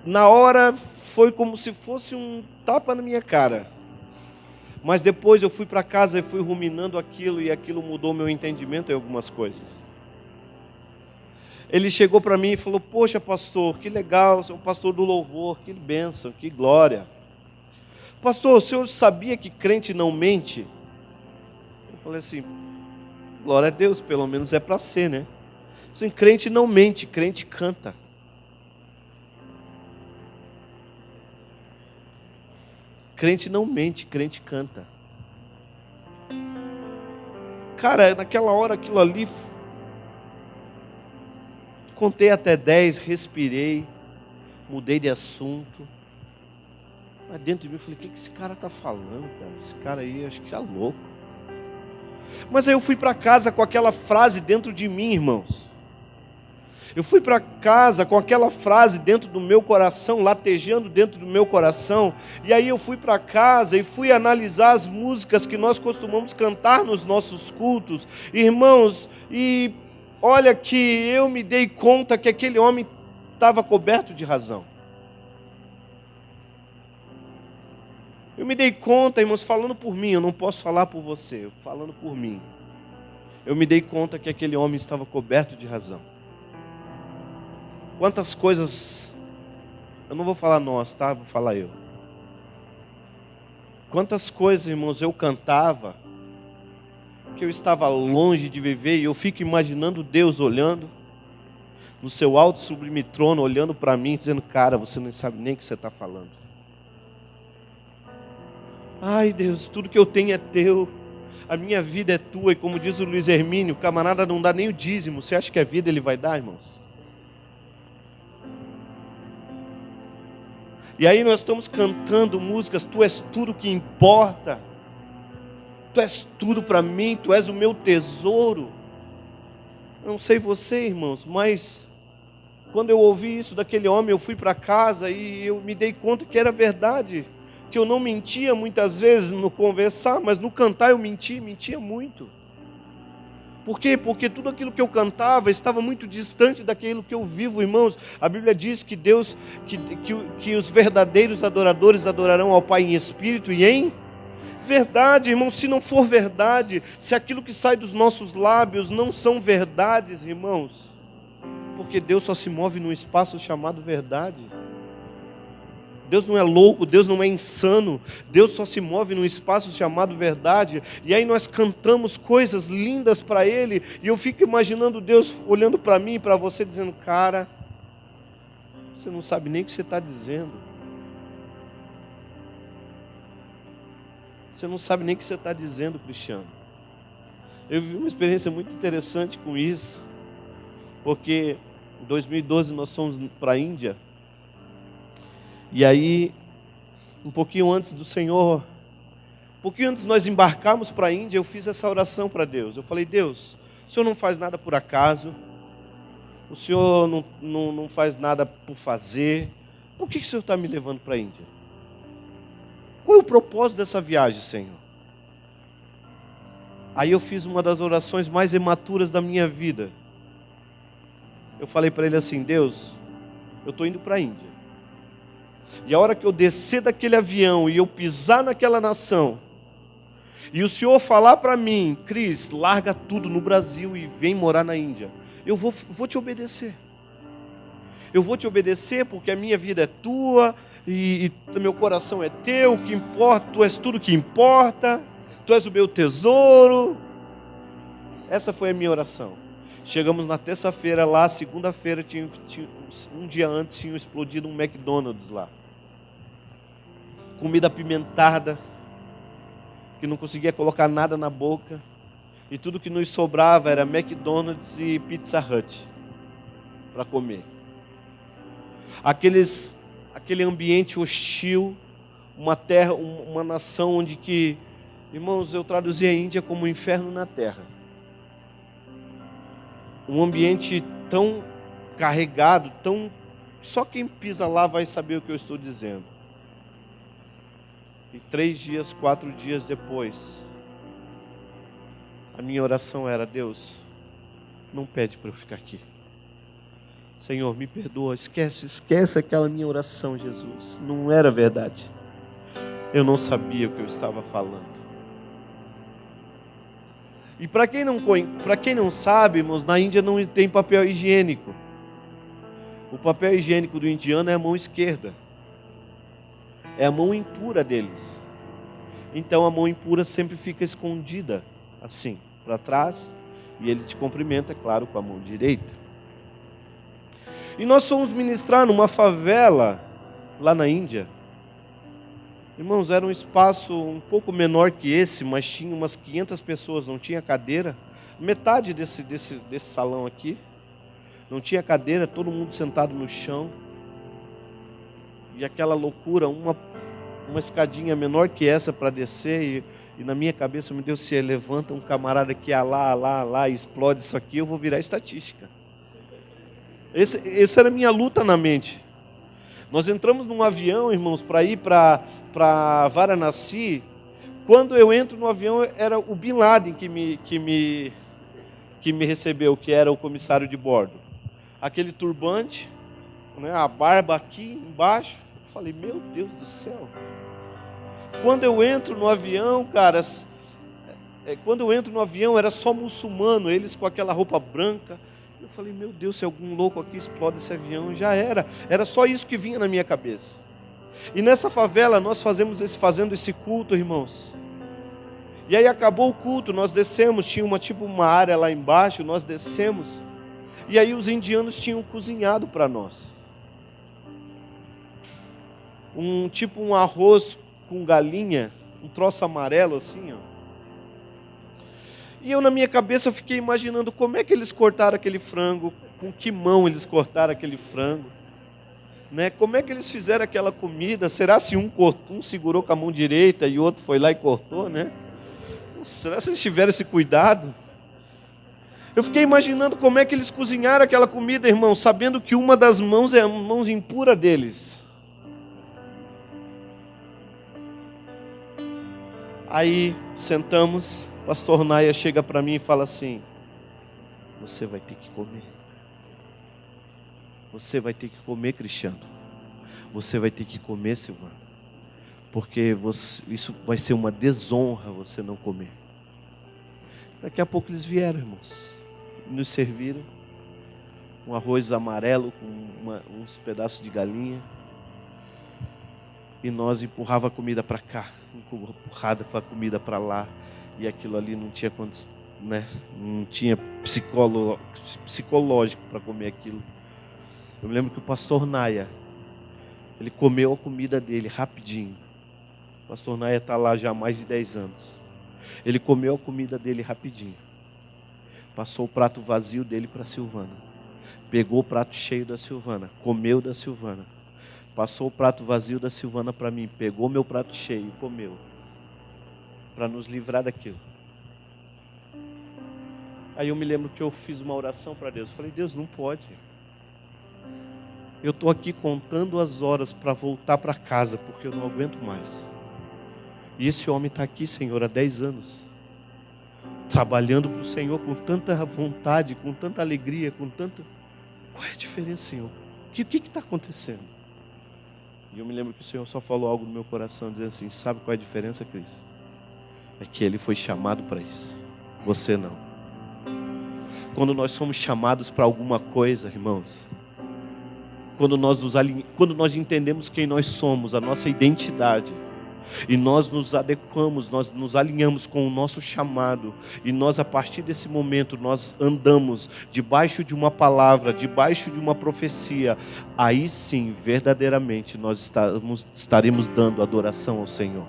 na hora foi como se fosse um tapa na minha cara. Mas depois eu fui para casa e fui ruminando aquilo, e aquilo mudou meu entendimento em algumas coisas. Ele chegou para mim e falou, poxa pastor, que legal, você é um pastor do louvor, que bênção, que glória. Pastor, o senhor sabia que crente não mente? Eu falei assim, glória a Deus, pelo menos é para ser, né? Assim, crente não mente, crente canta. Crente não mente, crente canta. Cara, naquela hora aquilo ali, contei até 10, respirei, mudei de assunto. Mas dentro de mim eu falei, o que esse cara está falando, cara? Esse cara aí, acho que tá louco. Mas aí eu fui para casa com aquela frase dentro de mim, irmãos. Eu fui para casa com aquela frase dentro do meu coração, latejando dentro do meu coração. E aí eu fui para casa e fui analisar as músicas que nós costumamos cantar nos nossos cultos. Irmãos, e olha que eu me dei conta que aquele homem estava coberto de razão. Eu me dei conta, irmãos, falando por mim, eu não posso falar por você, falando por mim. Eu me dei conta que aquele homem estava coberto de razão. Quantas coisas, eu não vou falar nós, tá? Vou falar eu. Quantas coisas, irmãos, eu cantava, que eu estava longe de viver, e eu fico imaginando Deus olhando, no seu alto sublime trono, olhando para mim, dizendo, cara, você não sabe nem o que você está falando. Ai Deus, tudo que eu tenho é teu, a minha vida é tua, e como diz o Luiz Hermínio, o camarada não dá nem o dízimo, você acha que a vida ele vai dar, irmãos? E aí nós estamos cantando músicas, tu és tudo que importa, tu és tudo para mim, tu és o meu tesouro. Eu não sei você, irmãos, mas quando eu ouvi isso daquele homem, eu fui para casa e eu me dei conta que era verdade, que eu não mentia muitas vezes no conversar, mas no cantar eu mentia muito. Por quê? Porque tudo aquilo que eu cantava estava muito distante daquilo que eu vivo, irmãos. A Bíblia diz que Deus, que os verdadeiros adoradores adorarão ao Pai em espírito e em verdade, irmãos. Se não for verdade, se aquilo que sai dos nossos lábios não são verdades, irmãos, porque Deus só se move num espaço chamado verdade. Deus não é louco, Deus não é insano, Deus só se move num espaço chamado verdade. E aí nós cantamos coisas lindas para Ele, e eu fico imaginando Deus olhando para mim e para você, dizendo, cara, você não sabe nem o que você está dizendo. Você não sabe nem o que você está dizendo, Cristiano. Eu vivi uma experiência muito interessante com isso, porque em 2012 nós fomos para a Índia. E aí, um pouquinho antes de nós embarcarmos para a Índia, eu fiz essa oração para Deus. Eu falei, Deus, o Senhor não faz nada por acaso, o Senhor não faz nada por fazer, por que o Senhor está me levando para a Índia? o propósito dessa viagem, Senhor? Aí eu fiz uma das orações mais imaturas da minha vida. Eu falei para ele assim: Deus, eu estou indo para a Índia. E a hora que eu descer daquele avião e eu pisar naquela nação, e o Senhor falar para mim: Cris, larga tudo no Brasil e vem morar na Índia, eu vou te obedecer. Eu vou te obedecer porque a minha vida é tua e meu coração é teu. O que importa, tu és tudo que importa. Tu és o meu tesouro. Essa foi a minha oração. Chegamos na terça-feira lá, segunda-feira, um dia antes, tinha explodido um McDonald's lá. Comida apimentada, que não conseguia colocar nada na boca. E tudo que nos sobrava era McDonald's e Pizza Hut para comer. Aquele ambiente hostil, uma terra, uma nação onde que, irmãos, eu traduzi a Índia como um inferno na terra. Um ambiente tão carregado, só quem pisa lá vai saber o que eu estou dizendo. E 3 dias, 4 dias depois, a minha oração era: Deus, não pede para eu ficar aqui. Senhor, me perdoa, esquece aquela minha oração, Jesus. Não era verdade. Eu não sabia o que eu estava falando. E para quem não sabe, irmãos, na Índia não tem papel higiênico. O papel higiênico do indiano é a mão esquerda. É a mão impura deles. Então a mão impura sempre fica escondida, assim, para trás. E ele te cumprimenta, é claro, com a mão direita. E nós fomos ministrar numa favela lá na Índia. Irmãos, era um espaço um pouco menor que esse, mas tinha umas 500 pessoas, não tinha cadeira. Metade desse salão aqui, não tinha cadeira, todo mundo sentado no chão. E aquela loucura, uma escadinha menor que essa para descer. E na minha cabeça, meu Deus, se levanta um camarada que lá, e explode isso aqui, eu vou virar estatística. Essa era a minha luta na mente. Nós entramos num avião, irmãos, para ir para Varanasi. Quando eu entro no avião, era o Bin Laden que me recebeu, que era o comissário de bordo. Aquele turbante, né, a barba aqui embaixo. Eu falei: meu Deus do céu. Quando eu entro no avião, cara, era só muçulmano, eles com aquela roupa branca. Eu falei: meu Deus, se algum louco aqui explode esse avião, já era. Era só isso que vinha na minha cabeça. E nessa favela nós fazendo esse culto, irmãos. E aí acabou o culto, nós descemos, tinha uma área lá embaixo, nós descemos. E aí os indianos tinham cozinhado para nós. Um arroz com galinha, um troço amarelo assim, ó. E eu, na minha cabeça, fiquei imaginando como é que eles cortaram aquele frango, com que mão eles cortaram aquele frango, né? Como é que eles fizeram aquela comida? Será se um segurou com a mão direita e o outro foi lá e cortou, né? Será se eles tiveram esse cuidado? Eu fiquei imaginando como é que eles cozinharam aquela comida, irmão, sabendo que uma das mãos é a mão impura deles. Aí sentamos. Pastor Naya chega para mim e fala assim: você vai ter que comer. Você vai ter que comer, Cristiano. Você vai ter que comer, Silvana. Porque isso vai ser uma desonra você não comer. Daqui a pouco eles vieram, irmãos. Nos serviram um arroz amarelo com uns pedaços de galinha. E nós empurrava a comida para cá, empurrada a comida para lá. E aquilo ali não tinha né? Não tinha psicológico para comer aquilo. Eu me lembro que o pastor Naya, ele comeu a comida dele rapidinho. O pastor Naya está lá já há mais de 10 anos. Ele comeu a comida dele rapidinho. Passou o prato vazio dele para a Silvana. Pegou o prato cheio da Silvana, comeu da Silvana. Passou o prato vazio da Silvana para mim, pegou meu prato cheio e comeu. Para nos livrar daquilo. Aí eu me lembro que eu fiz uma oração para Deus. Eu falei: Deus, não pode. Eu estou aqui contando as horas para voltar para casa, porque eu não aguento mais. E esse homem está aqui, Senhor, há 10 anos. Trabalhando para o Senhor com tanta vontade, com tanta alegria, com tanta... Qual é a diferença, Senhor? O que está acontecendo? E eu me lembro que o Senhor só falou algo no meu coração, dizendo assim: sabe qual é a diferença, Cris? É que ele foi chamado para isso, você não. Quando nós somos chamados para alguma coisa, irmãos, quando nós entendemos quem nós somos, a nossa identidade, e nós nos adequamos, nós nos alinhamos com o nosso chamado, e nós, a partir desse momento, nós andamos debaixo de uma palavra, debaixo de uma profecia, aí sim, verdadeiramente, nós estaremos dando adoração ao Senhor.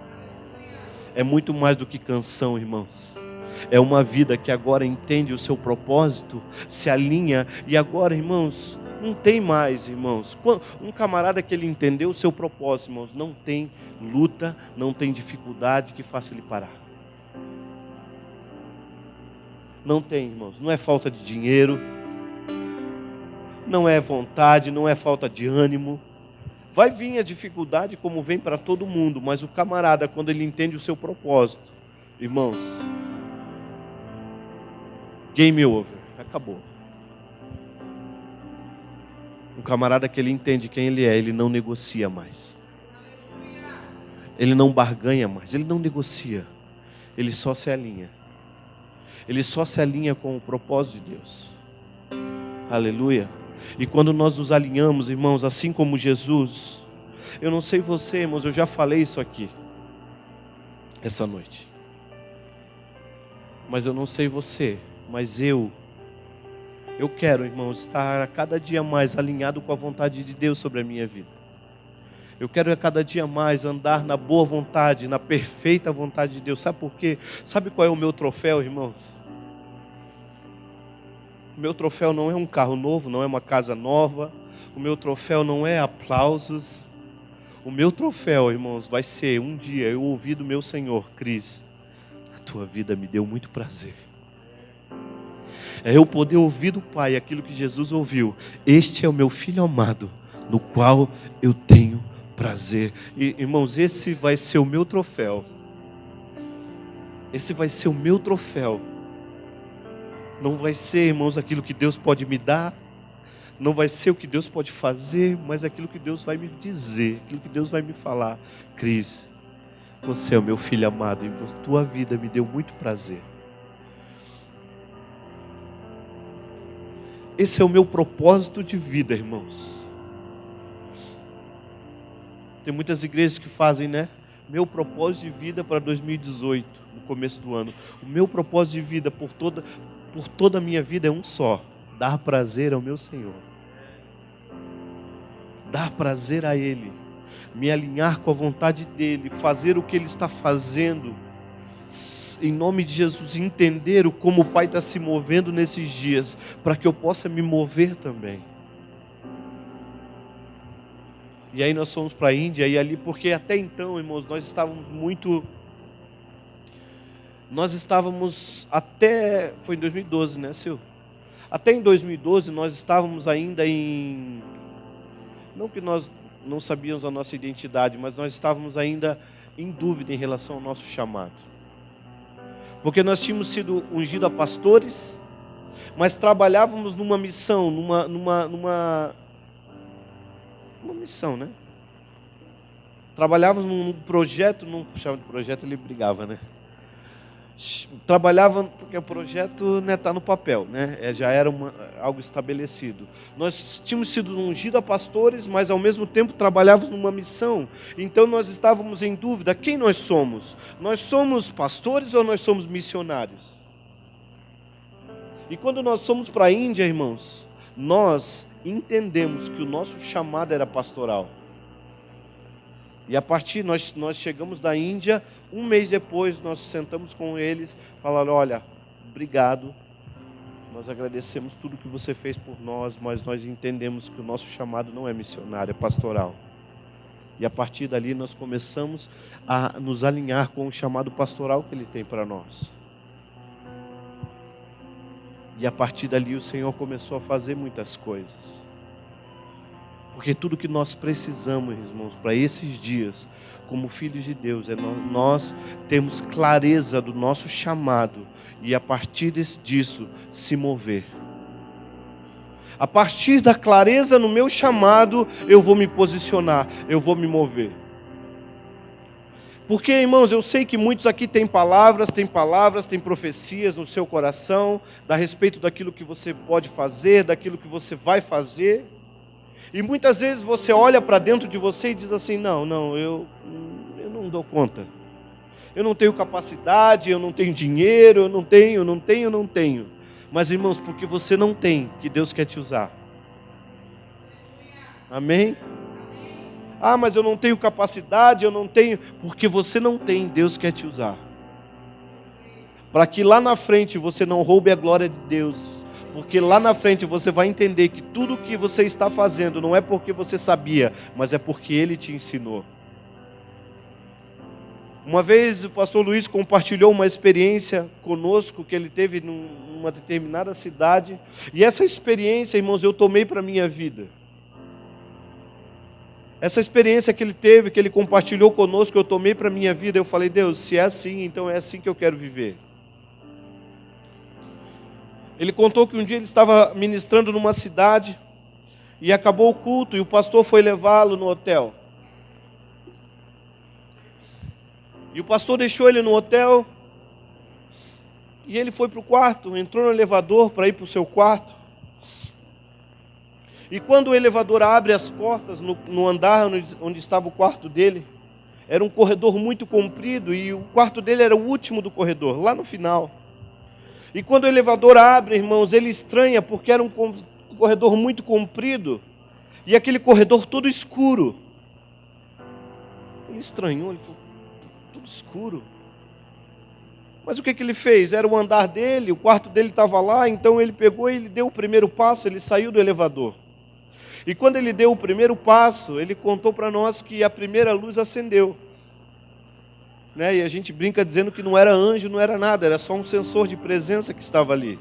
É muito mais do que canção, irmãos. É uma vida que agora entende o seu propósito, se alinha, e agora, irmãos, não tem mais, irmãos. Um camarada que ele entendeu o seu propósito, irmãos, não tem luta, não tem dificuldade que faça ele parar. Não tem, irmãos. Não é falta de dinheiro, não é vontade, não é falta de ânimo. Vai vir a dificuldade como vem para todo mundo, mas o camarada, quando ele entende o seu propósito, irmãos, game over, acabou. Um camarada que ele entende quem ele é, ele não negocia mais. Ele não barganha mais, ele não negocia. Ele só se alinha. Ele só se alinha com o propósito de Deus. Aleluia. E quando nós nos alinhamos, irmãos, assim como Jesus, eu não sei você, irmãos, eu já falei isso aqui essa noite. Mas eu não sei você, mas eu quero, irmãos, estar a cada dia mais alinhado com a vontade de Deus sobre a minha vida. Eu quero a cada dia mais andar na boa vontade, na perfeita vontade de Deus. Sabe por quê? Sabe qual é o meu troféu, irmãos? O meu troféu não é um carro novo, não é uma casa nova. O meu troféu não é aplausos. O meu troféu, irmãos, vai ser um dia eu ouvir do meu Senhor: Cris, a tua vida me deu muito prazer. É eu poder ouvir do Pai aquilo que Jesus ouviu: este é o meu filho amado, no qual eu tenho prazer. E, irmãos, esse vai ser o meu troféu. Esse vai ser o meu troféu. Não vai ser, irmãos, aquilo que Deus pode me dar, não vai ser o que Deus pode fazer, mas aquilo que Deus vai me dizer, aquilo que Deus vai me falar: Cris, você é o meu filho amado, e a tua vida me deu muito prazer. Esse é o meu propósito de vida, irmãos. Tem muitas igrejas que fazem, né? Meu propósito de vida para 2018, no começo do ano. O meu propósito de vida por toda a minha vida é um só: dar prazer ao meu Senhor. Dar prazer a Ele. Me alinhar com a vontade dEle. Fazer o que Ele está fazendo. Em nome de Jesus, entender como o Pai está se movendo nesses dias, para que eu possa me mover também. E aí nós fomos para a Índia, e ali, porque até então, irmãos, nós estávamos até, foi em 2012, né, Sil? Até em 2012 nós estávamos ainda não que nós não sabíamos a nossa identidade, mas nós estávamos ainda em dúvida em relação ao nosso chamado. Porque nós tínhamos sido ungidos a pastores, mas trabalhávamos numa missão, numa missão, né? Trabalhávamos num projeto, não chamava de projeto, ele brigava, né? Trabalhava, porque o projeto está no papel, né? Já era algo estabelecido. Nós tínhamos sido ungidos a pastores, mas ao mesmo tempo trabalhávamos numa missão. Então nós estávamos em dúvida: quem nós somos? Nós somos pastores ou nós somos missionários? E quando nós fomos para a Índia, irmãos, nós entendemos que o nosso chamado era pastoral. E a partir, nós chegamos da Índia, um mês depois nós sentamos com eles, falaram: olha, obrigado, nós agradecemos tudo que você fez por nós, mas nós entendemos que o nosso chamado não é missionário, é pastoral. E a partir dali nós começamos a nos alinhar com o chamado pastoral que Ele tem para nós. E a partir dali o Senhor começou a fazer muitas coisas. Porque tudo que nós precisamos, irmãos, para esses dias, como filhos de Deus, é nós termos clareza do nosso chamado e a partir disso se mover. A partir da clareza no meu chamado, eu vou me posicionar, eu vou me mover. Porque, irmãos, eu sei que muitos aqui têm palavras, têm profecias no seu coração, a respeito daquilo que você pode fazer, daquilo que você vai fazer. E muitas vezes você olha para dentro de você e diz assim, não, eu não dou conta. Eu não tenho capacidade, eu não tenho dinheiro, eu não tenho. Mas, irmãos, porque você não tem, que Deus quer te usar. Amém? Ah, mas eu não tenho capacidade, eu não tenho. Porque você não tem, Deus quer te usar. Para que lá na frente você não roube a glória de Deus. Porque lá na frente você vai entender que tudo o que você está fazendo não é porque você sabia, mas é porque Ele te ensinou. Uma vez o pastor Luiz compartilhou uma experiência conosco que ele teve numa determinada cidade. E essa experiência, irmãos, eu tomei para a minha vida. Essa experiência que ele teve, que ele compartilhou conosco, eu tomei para a minha vida. Eu falei, Deus, se é assim, então é assim que eu quero viver. Ele contou que um dia ele estava ministrando numa cidade e acabou o culto e o pastor foi levá-lo no hotel. E o pastor deixou ele no hotel e ele foi para o quarto, entrou no elevador para ir para o seu quarto. E quando o elevador abre as portas no andar onde estava o quarto dele, era um corredor muito comprido e o quarto dele era o último do corredor, lá no final. E quando o elevador abre, irmãos, ele estranha porque era um corredor muito comprido e aquele corredor todo escuro. Ele estranhou, ele falou, tudo escuro. Mas o que ele fez? Era o andar dele, o quarto dele estava lá, então ele pegou e ele deu o primeiro passo, ele saiu do elevador. E quando ele deu o primeiro passo, ele contou para nós que a primeira luz acendeu. E a gente brinca dizendo que não era anjo, não era nada, era só um sensor de presença que estava ali.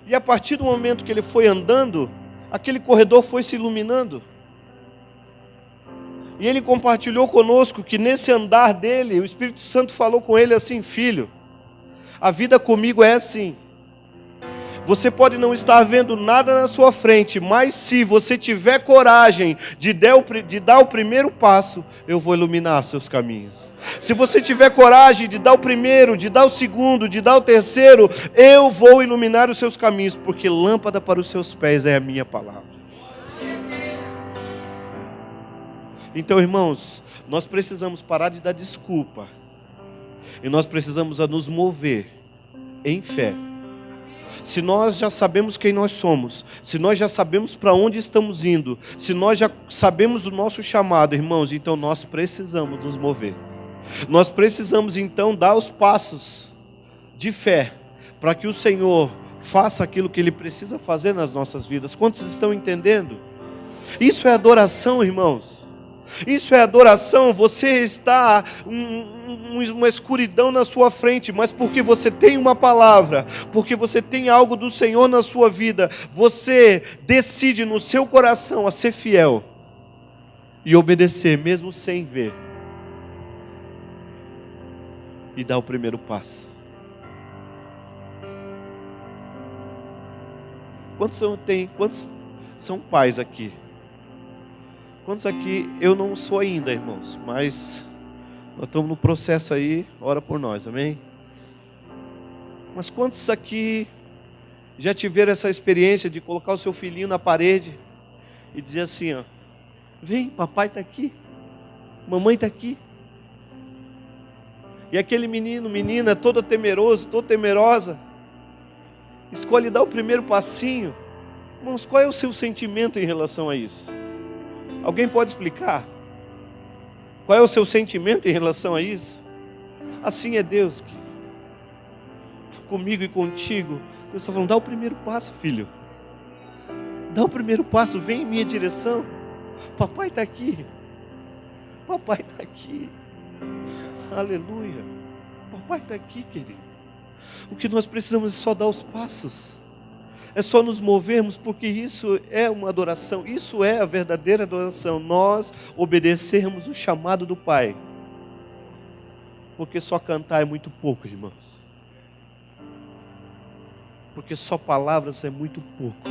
E a partir do momento que ele foi andando, aquele corredor foi se iluminando. E ele compartilhou conosco que nesse andar dele, o Espírito Santo falou com ele assim, filho, a vida comigo é assim. Você pode não estar vendo nada na sua frente, mas se você tiver coragem de dar o primeiro passo, eu vou iluminar seus caminhos. Se você tiver coragem de dar o primeiro, de dar o segundo, de dar o terceiro, eu vou iluminar os seus caminhos, porque lâmpada para os seus pés é a minha palavra. Então, irmãos, nós precisamos parar de dar desculpa. E nós precisamos nos mover em fé. Se nós já sabemos quem nós somos, se nós já sabemos para onde estamos indo, se nós já sabemos do nosso chamado, irmãos, então nós precisamos nos mover. Nós precisamos então dar os passos de fé para que o Senhor faça aquilo que Ele precisa fazer nas nossas vidas. Quantos estão entendendo? Isso é adoração, irmãos. Isso é adoração. Você está uma escuridão na sua frente, mas porque você tem uma palavra, porque você tem algo do Senhor na sua vida, você decide no seu coração a ser fiel e obedecer mesmo sem ver e dar o primeiro passo. Quantos são pais aqui? Quantos aqui, eu não sou ainda, irmãos, mas nós estamos no processo aí, ora por nós, amém? Mas quantos aqui já tiveram essa experiência de colocar o seu filhinho na parede e dizer assim, ó, vem, papai está aqui, mamãe está aqui. E aquele menino, menina, todo temeroso, toda temerosa, escolhe dar o primeiro passinho. Irmãos, qual é o seu sentimento em relação a isso? Alguém pode explicar? Qual é o seu sentimento em relação a isso? Assim é Deus, que comigo e contigo. Deus está falando, dá o primeiro passo, filho. Dá o primeiro passo, vem em minha direção. Papai está aqui. Papai está aqui. Aleluia. Papai está aqui, querido. O que nós precisamos é só dar os passos. é só nos movermos, porque isso é uma adoração, isso é a verdadeira adoração, nós obedecermos o chamado do Pai. Porque só cantar é muito pouco, irmãos. Porque só palavras é muito pouco.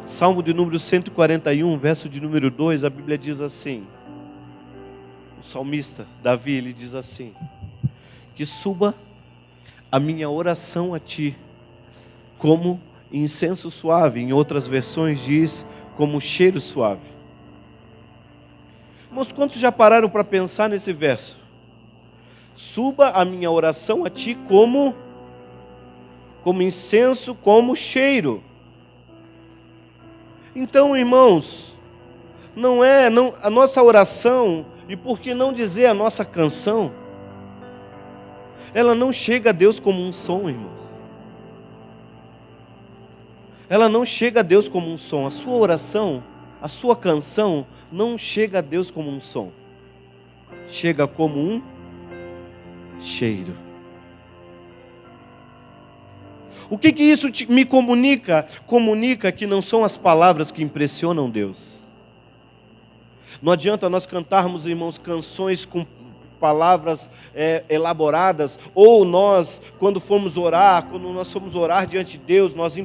Salmo de número 141, verso de número 2, a Bíblia diz assim, o salmista, Davi, ele diz assim, que suba a minha oração a Ti, como incenso suave. Em outras versões diz, como cheiro suave. Irmãos, quantos já pararam para pensar nesse verso? Suba a minha oração a Ti como incenso, como cheiro. Então, irmãos, a nossa oração, e por que não dizer a nossa canção, ela não chega a Deus como um som, irmãos. Ela não chega a Deus como um som. A sua oração, a sua canção, não chega a Deus como um som. Chega como um cheiro. O que isso me comunica? Comunica que não são as palavras que impressionam Deus. Não adianta nós cantarmos, irmãos, canções com palavras elaboradas, ou nós, quando nós formos orar diante de Deus, nós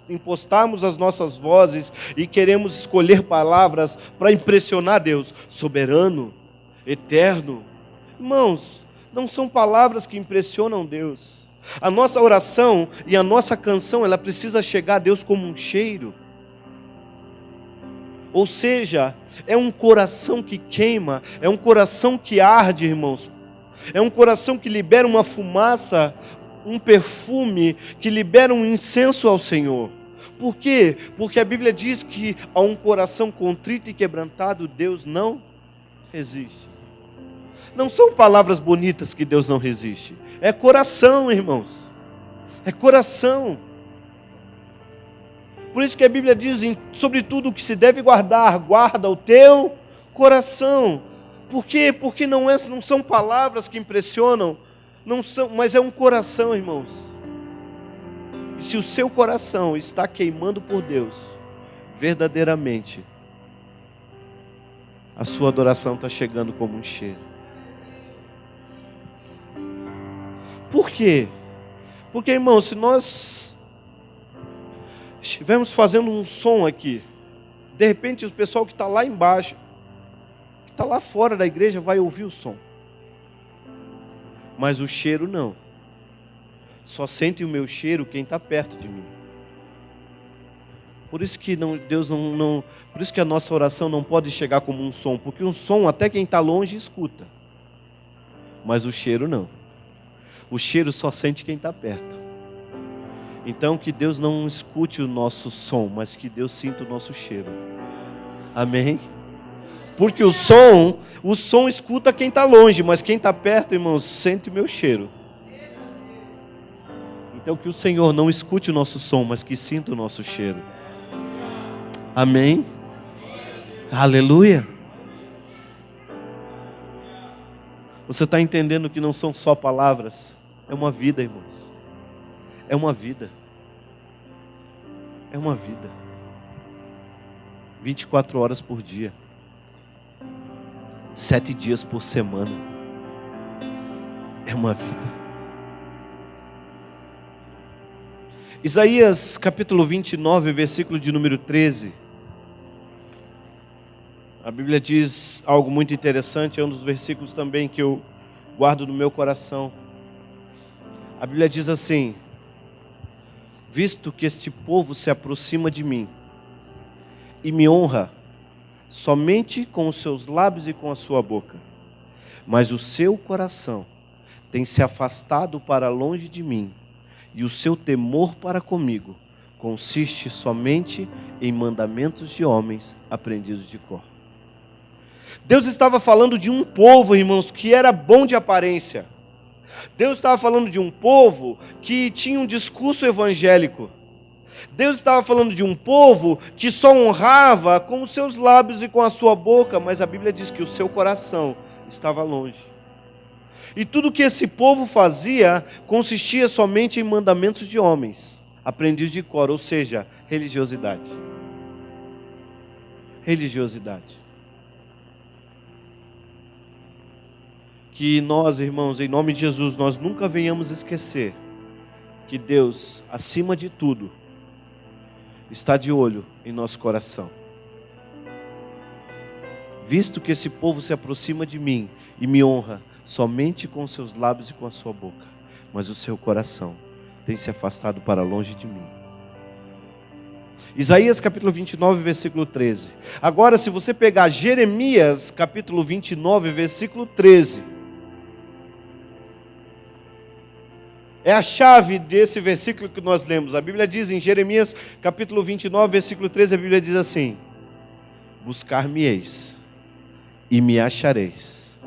impostarmos as nossas vozes e queremos escolher palavras para impressionar Deus, soberano, eterno. Irmãos, não são palavras que impressionam Deus. A nossa oração e a nossa canção, ela precisa chegar a Deus como um cheiro. Ou seja, é um coração que queima, é um coração que arde, irmãos. É um coração que libera uma fumaça, um perfume, que libera um incenso ao Senhor. Por quê? Porque a Bíblia diz que a um coração contrito e quebrantado, Deus não resiste. Não são palavras bonitas que Deus não resiste. É coração, irmãos. É coração. Por isso que a Bíblia diz, sobre tudo o que se deve guardar, guarda o teu coração. Por quê? Porque não são palavras que impressionam, mas é um coração, irmãos. E se o seu coração está queimando por Deus, verdadeiramente, a sua adoração está chegando como um cheiro. Por quê? Porque, irmãos, se nós estivermos fazendo um som aqui, de repente o pessoal que está lá embaixo, que está lá fora da igreja, vai ouvir o som. Mas o cheiro não. Só sente o meu cheiro quem está perto de mim. Por isso que por isso que a nossa oração não pode chegar como um som, porque um som até quem está longe escuta. Mas o cheiro não. O cheiro só sente quem está perto. Então que Deus não escute o nosso som, mas que Deus sinta o nosso cheiro. Amém? Porque o som escuta quem está longe, mas quem está perto, irmãos, sente o meu cheiro. Então que o Senhor não escute o nosso som, mas que sinta o nosso cheiro. Amém? Aleluia. Você está entendendo que não são só palavras? É uma vida, irmãos. É uma vida. É uma vida. 24 horas por dia. 7 dias por semana. É uma vida. Isaías capítulo 29, versículo de número 13. A Bíblia diz algo muito interessante, é um dos versículos também que eu guardo no meu coração. A Bíblia diz assim: visto que este povo se aproxima de mim e me honra somente com os seus lábios e com a sua boca, mas o seu coração tem se afastado para longe de mim, e o seu temor para comigo consiste somente em mandamentos de homens aprendidos de cor. Deus estava falando de um povo, irmãos, que era bom de aparência. Deus estava falando de um povo que tinha um discurso evangélico. Deus estava falando de um povo que só honrava com os seus lábios e com a sua boca, mas a Bíblia diz que o seu coração estava longe. E tudo que esse povo fazia consistia somente em mandamentos de homens. aprendidos de cor, ou seja, religiosidade. Religiosidade. Que nós, irmãos, em nome de Jesus, nós nunca venhamos esquecer que Deus, acima de tudo, está de olho em nosso coração. Visto que esse povo se aproxima de mim e me honra somente com os seus lábios e com a sua boca, mas o seu coração tem se afastado para longe de mim. Isaías capítulo 29, versículo 13. Agora, se você pegar Jeremias capítulo 29, versículo 13, é a chave desse versículo que nós lemos. A Bíblia diz em Jeremias capítulo 29, versículo 13, a Bíblia diz assim: buscar-me-eis e me achareis,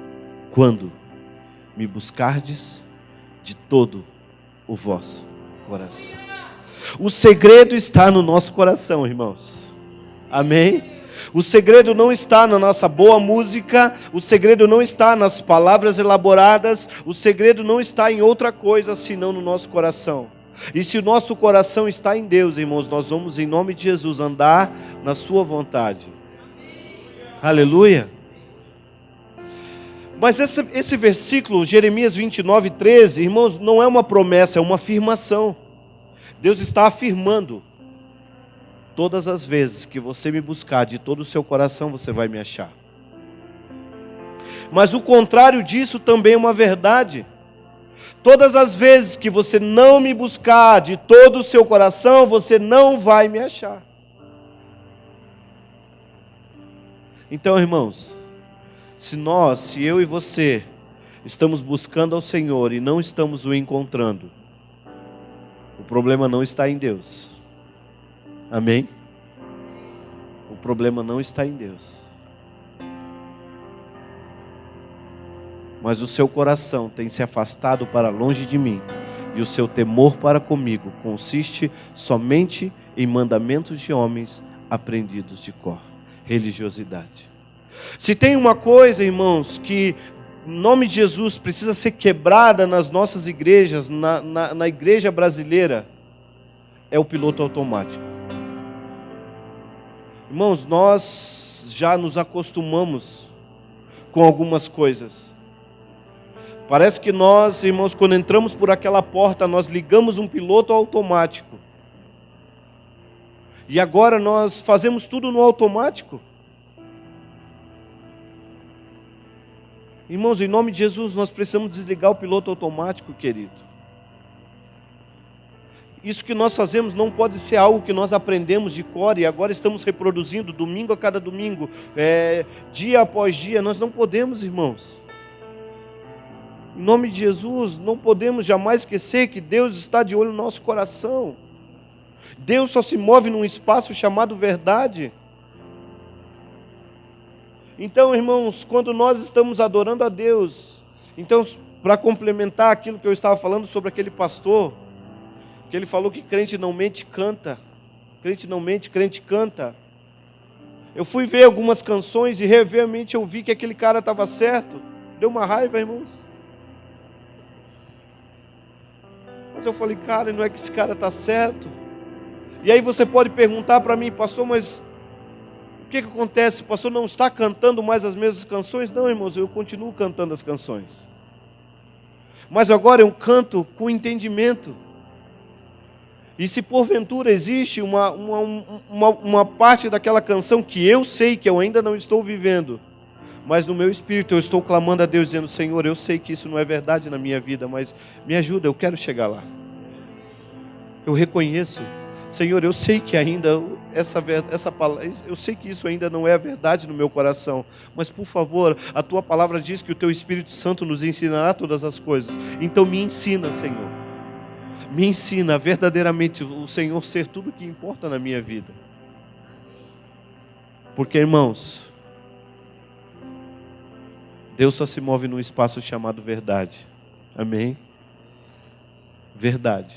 quando me buscardes de todo o vosso coração. O segredo está no nosso coração, irmãos. Amém? O segredo não está na nossa boa música, o segredo não está nas palavras elaboradas, o segredo não está em outra coisa senão no nosso coração. E se o nosso coração está em Deus, irmãos, nós vamos em nome de Jesus andar na sua vontade. Aleluia. Mas esse versículo, Jeremias 29, 13, irmãos, não é uma promessa, é uma afirmação. Deus está afirmando: todas as vezes que você me buscar de todo o seu coração, você vai me achar. Mas o contrário disso também é uma verdade. Todas as vezes que você não me buscar de todo o seu coração, você não vai me achar. Então, irmãos, se eu e você estamos buscando ao Senhor e não estamos o encontrando, o problema não está em Deus. Amém? O problema não está em Deus. Mas o seu coração tem se afastado para longe de mim, e o seu temor para comigo consiste somente em mandamentos de homens aprendidos de cor. Religiosidade. Se tem uma coisa, irmãos, que em nome de Jesus precisa ser quebrada nas nossas igrejas, na igreja brasileira, é o piloto automático. Irmãos, nós já nos acostumamos com algumas coisas. Parece que nós, irmãos, quando entramos por aquela porta, nós ligamos um piloto automático. E agora nós fazemos tudo no automático. Irmãos, em nome de Jesus, nós precisamos desligar o piloto automático, querido. Isso que nós fazemos não pode ser algo que nós aprendemos de cor e agora estamos reproduzindo domingo a cada domingo, dia após dia. Nós não podemos, irmãos. Em nome de Jesus, não podemos jamais esquecer que Deus está de olho no nosso coração. Deus só se move num espaço chamado verdade. Então, irmãos, quando nós estamos adorando a Deus, então, para complementar aquilo que eu estava falando sobre aquele pastor, que ele falou que crente não mente, canta. Crente não mente, crente canta. Eu fui ver algumas canções e realmente eu vi que aquele cara estava certo. Deu uma raiva, irmãos. Mas eu falei, cara, não é que esse cara está certo? E aí você pode perguntar para mim, pastor, mas o que acontece? O pastor não está cantando mais as mesmas canções? Não, irmãos, eu continuo cantando as canções. Mas agora eu canto com entendimento. E se porventura existe uma parte daquela canção que eu sei que eu ainda não estou vivendo, mas no meu espírito eu estou clamando a Deus, dizendo, Senhor, eu sei que isso não é verdade na minha vida, mas me ajuda, eu quero chegar lá. Eu reconheço, Senhor, eu sei que ainda essa palavra, eu sei que isso ainda não é a verdade no meu coração, mas por favor, a tua palavra diz que o teu Espírito Santo nos ensinará todas as coisas. Então me ensina, Senhor. Me ensina verdadeiramente o Senhor ser tudo o que importa na minha vida. Porque, irmãos, Deus só se move num espaço chamado verdade. Amém? Verdade.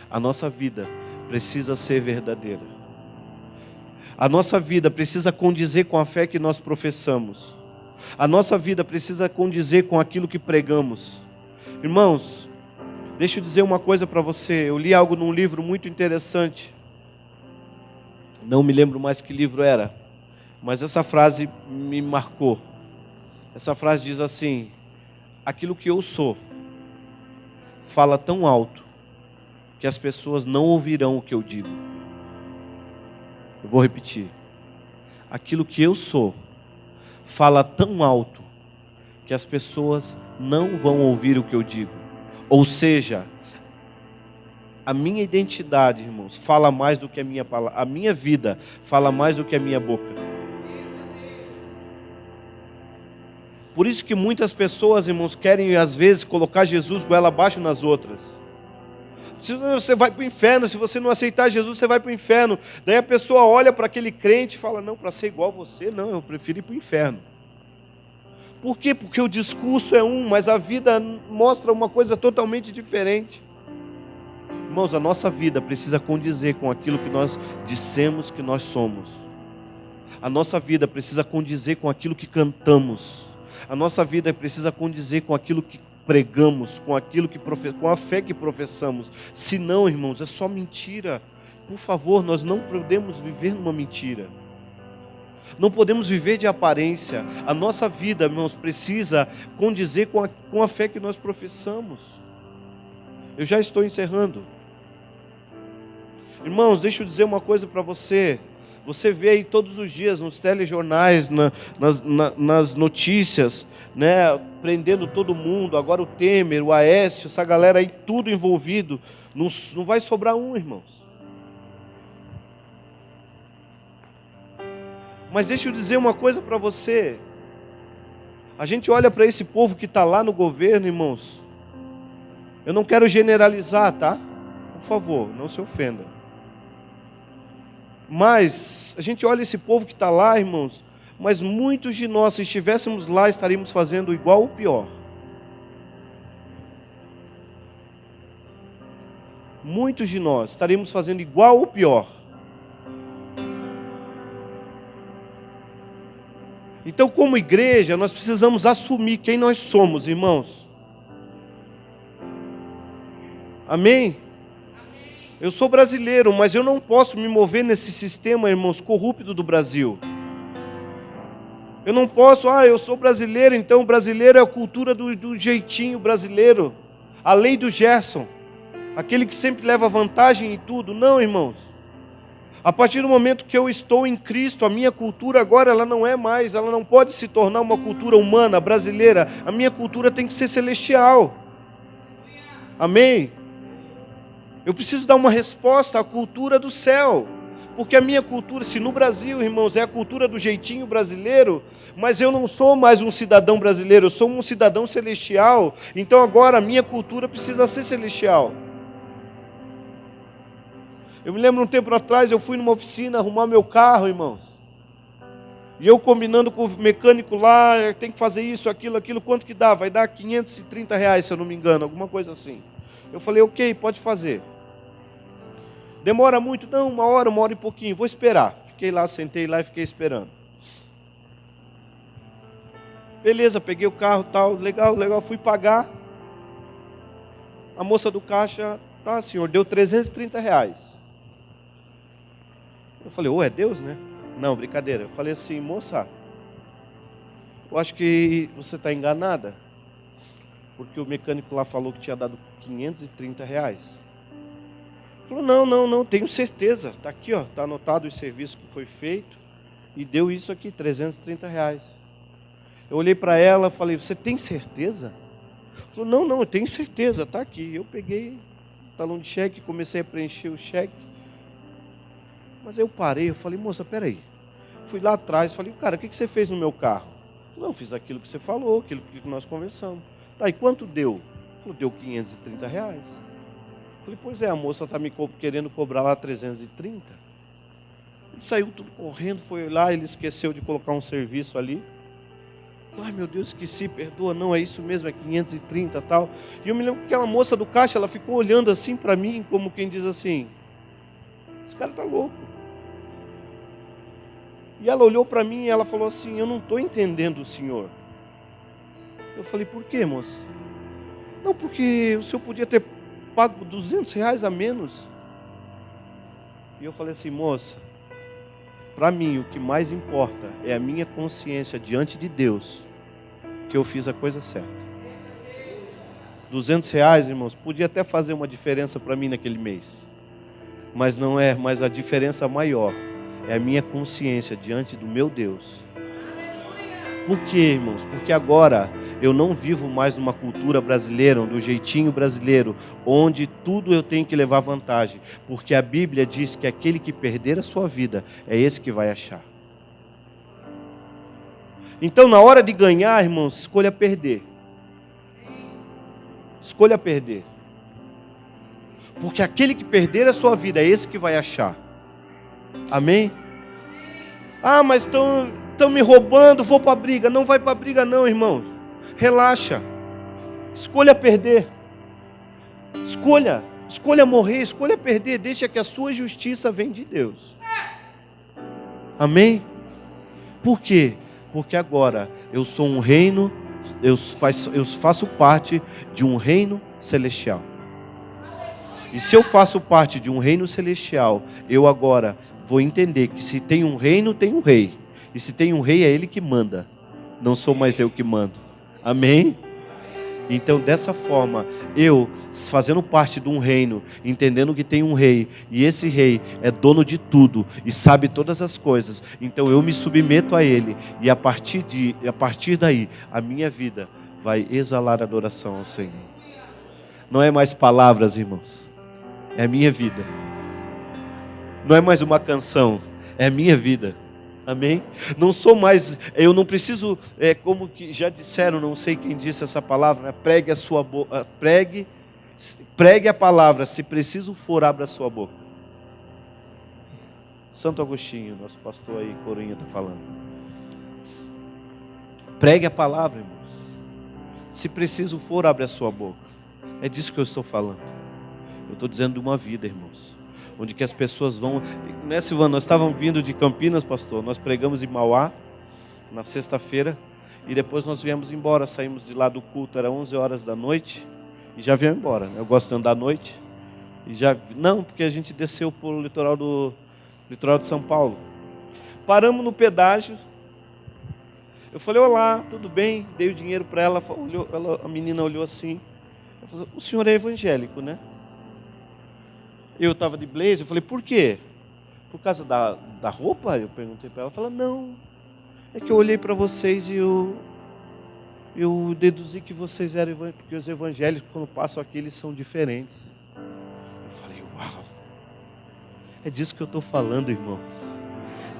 A nossa vida precisa ser verdadeira. A nossa vida precisa condizer com a fé que nós professamos. A nossa vida precisa condizer com aquilo que pregamos. Irmãos, Deixa eu dizer uma coisa para você. Eu li algo num livro muito interessante. Não me lembro mais que livro era, mas essa frase me marcou. Essa frase diz assim: aquilo que eu sou fala tão alto que as pessoas não ouvirão o que eu digo. Eu vou repetir. Aquilo que eu sou fala tão alto que as pessoas não vão ouvir o que eu digo. Ou seja, a minha identidade, irmãos, fala mais do que a minha palavra. A minha vida fala mais do que a minha boca. Por isso que muitas pessoas, irmãos, querem às vezes colocar Jesus goela abaixo nas outras. Se você vai para o inferno, se você não aceitar Jesus, você vai para o inferno. Daí a pessoa olha para aquele crente e fala: não, para ser igual a você, não, eu prefiro ir para o inferno. Por quê? Porque o discurso é um, mas a vida mostra uma coisa totalmente diferente. Irmãos, a nossa vida precisa condizer com aquilo que nós dissemos que nós somos. A nossa vida precisa condizer com aquilo que cantamos. A nossa vida precisa condizer com aquilo que pregamos, com aquilo que com a fé que professamos. Se não, irmãos, é só mentira. Por favor, nós não podemos viver numa mentira. Não podemos viver de aparência. A nossa vida, irmãos, precisa condizer com a fé que nós professamos. Eu já estou encerrando. Irmãos, deixa eu dizer uma coisa para você. Você vê aí todos os dias nos telejornais, nas notícias, né, prendendo todo mundo. Agora o Temer, o Aécio, essa galera aí, tudo envolvido. Não vai sobrar um, irmãos. Mas deixa eu dizer uma coisa para você. A gente olha para esse povo que está lá no governo, irmãos. Eu não quero generalizar, tá? Por favor, não se ofenda. Mas a gente olha esse povo que está lá, irmãos. Mas muitos de nós, se estivéssemos lá, estaríamos fazendo igual ou pior. Muitos de nós estaríamos fazendo igual ou pior. Então, como igreja, nós precisamos assumir quem nós somos, irmãos. Amém? Eu sou brasileiro, mas eu não posso me mover nesse sistema, irmãos, corrupto do Brasil. Eu não posso, eu sou brasileiro, então brasileiro é a cultura do jeitinho brasileiro. A lei do Gerson. Aquele que sempre leva vantagem em tudo. Não, irmãos. A partir do momento que eu estou em Cristo, a minha cultura agora ela não é mais, ela não pode se tornar uma cultura humana, brasileira. A minha cultura tem que ser celestial. Amém? Eu preciso dar uma resposta à cultura do céu. Porque a minha cultura, se no Brasil, irmãos, é a cultura do jeitinho brasileiro, mas eu não sou mais um cidadão brasileiro, eu sou um cidadão celestial. Então agora a minha cultura precisa ser celestial. Eu me lembro um tempo atrás, eu fui numa oficina arrumar meu carro, irmãos. E eu combinando com o mecânico lá, tem que fazer isso, aquilo, quanto que dá? Vai dar R$530, se eu não me engano, alguma coisa assim. Eu falei, ok, pode fazer. Demora muito? Não, uma hora e pouquinho, vou esperar. Fiquei lá, sentei lá e fiquei esperando. Beleza, peguei o carro, tal, legal, fui pagar. A moça do caixa, tá senhor, deu R$330. Eu falei, é Deus, né? Não, brincadeira. Eu falei assim, moça, eu acho que você está enganada. Porque o mecânico lá falou que tinha dado R$530. Falou, não, tenho certeza. Está aqui, está anotado o serviço que foi feito. E deu isso aqui, R$330. Eu olhei para ela e falei, você tem certeza? Falou, não, eu tenho certeza, está aqui. Eu peguei o talão de cheque, comecei a preencher o cheque. Mas eu parei, eu falei, moça, peraí. Fui lá atrás, falei, cara, o que você fez no meu carro? Não, fiz aquilo que você falou, aquilo que nós conversamos. Tá, e quanto deu? Falei, deu R$530. Falei, pois é, a moça está me querendo cobrar lá 330. Ele saiu tudo correndo, foi lá, ele esqueceu de colocar um serviço ali. Ai, meu Deus, esqueci, perdoa, não, é isso mesmo, é 530 e tal. E eu me lembro que aquela moça do caixa, ela ficou olhando assim para mim, como quem diz assim, esse cara está louco. E ela olhou para mim e ela falou assim, eu não estou entendendo o senhor. Eu falei, por quê, moça? Não, porque o senhor podia ter pago R$200 a menos. E eu falei assim, moça, para mim o que mais importa é a minha consciência diante de Deus, que eu fiz a coisa certa. R$200, irmãos, podia até fazer uma diferença para mim naquele mês. Mas não é, mas a diferença maior é a minha consciência diante do meu Deus. Por quê, irmãos? Porque agora eu não vivo mais numa cultura brasileira, do jeitinho brasileiro, onde tudo eu tenho que levar vantagem. Porque a Bíblia diz que aquele que perder a sua vida, é esse que vai achar. Então, na hora de ganhar, irmãos, escolha perder. Escolha perder. Porque aquele que perder a sua vida, é esse que vai achar. Amém? Ah, mas estão me roubando, vou para a briga. Não vai para a briga não, irmão. Relaxa. Escolha perder. Escolha morrer, escolha perder. Deixa que a sua justiça venha de Deus. Amém? Por quê? Porque agora eu sou um reino, eu faço parte de um reino celestial. E se eu faço parte de um reino celestial, eu agora vou entender que se tem um reino, tem um rei. E se tem um rei, é ele que manda. Não sou mais eu que mando. Amém? Então, dessa forma, eu, fazendo parte de um reino, entendendo que tem um rei, e esse rei é dono de tudo, e sabe todas as coisas, então eu me submeto a ele, e a partir daí, a minha vida vai exalar adoração ao Senhor. Não é mais palavras, irmãos, é a minha vida. Não é mais uma canção, é a minha vida. Amém? Não sou mais, eu não preciso, como que já disseram, não sei quem disse essa palavra, né? Pregue a sua boca, pregue a palavra, se preciso for, abra a sua boca. Santo Agostinho, nosso pastor aí, Corinha, está falando. Pregue a palavra, irmãos. Se preciso for, abre a sua boca. É disso que eu estou falando. Eu estou dizendo de uma vida, irmãos, onde que as pessoas vão... Né, Silvano, nós estávamos vindo de Campinas, pastor, nós pregamos em Mauá, na sexta-feira, e depois nós viemos embora, saímos de lá do culto, era 11 horas da noite, e já viemos embora. Eu gosto de andar à noite, e já... Não, porque a gente desceu para o litoral de São Paulo. Paramos no pedágio, eu falei, olá, tudo bem? Dei o dinheiro para ela, a menina olhou assim, eu falei, o senhor é evangélico, né? Eu estava de blazer, eu falei, por quê? Por causa da roupa? Eu perguntei para ela, ela falou, não, é que eu olhei para vocês e eu deduzi que vocês eram evangélicos, porque os evangélicos, quando passam aqui, eles são diferentes. Eu falei, uau, é disso que eu estou falando, irmãos.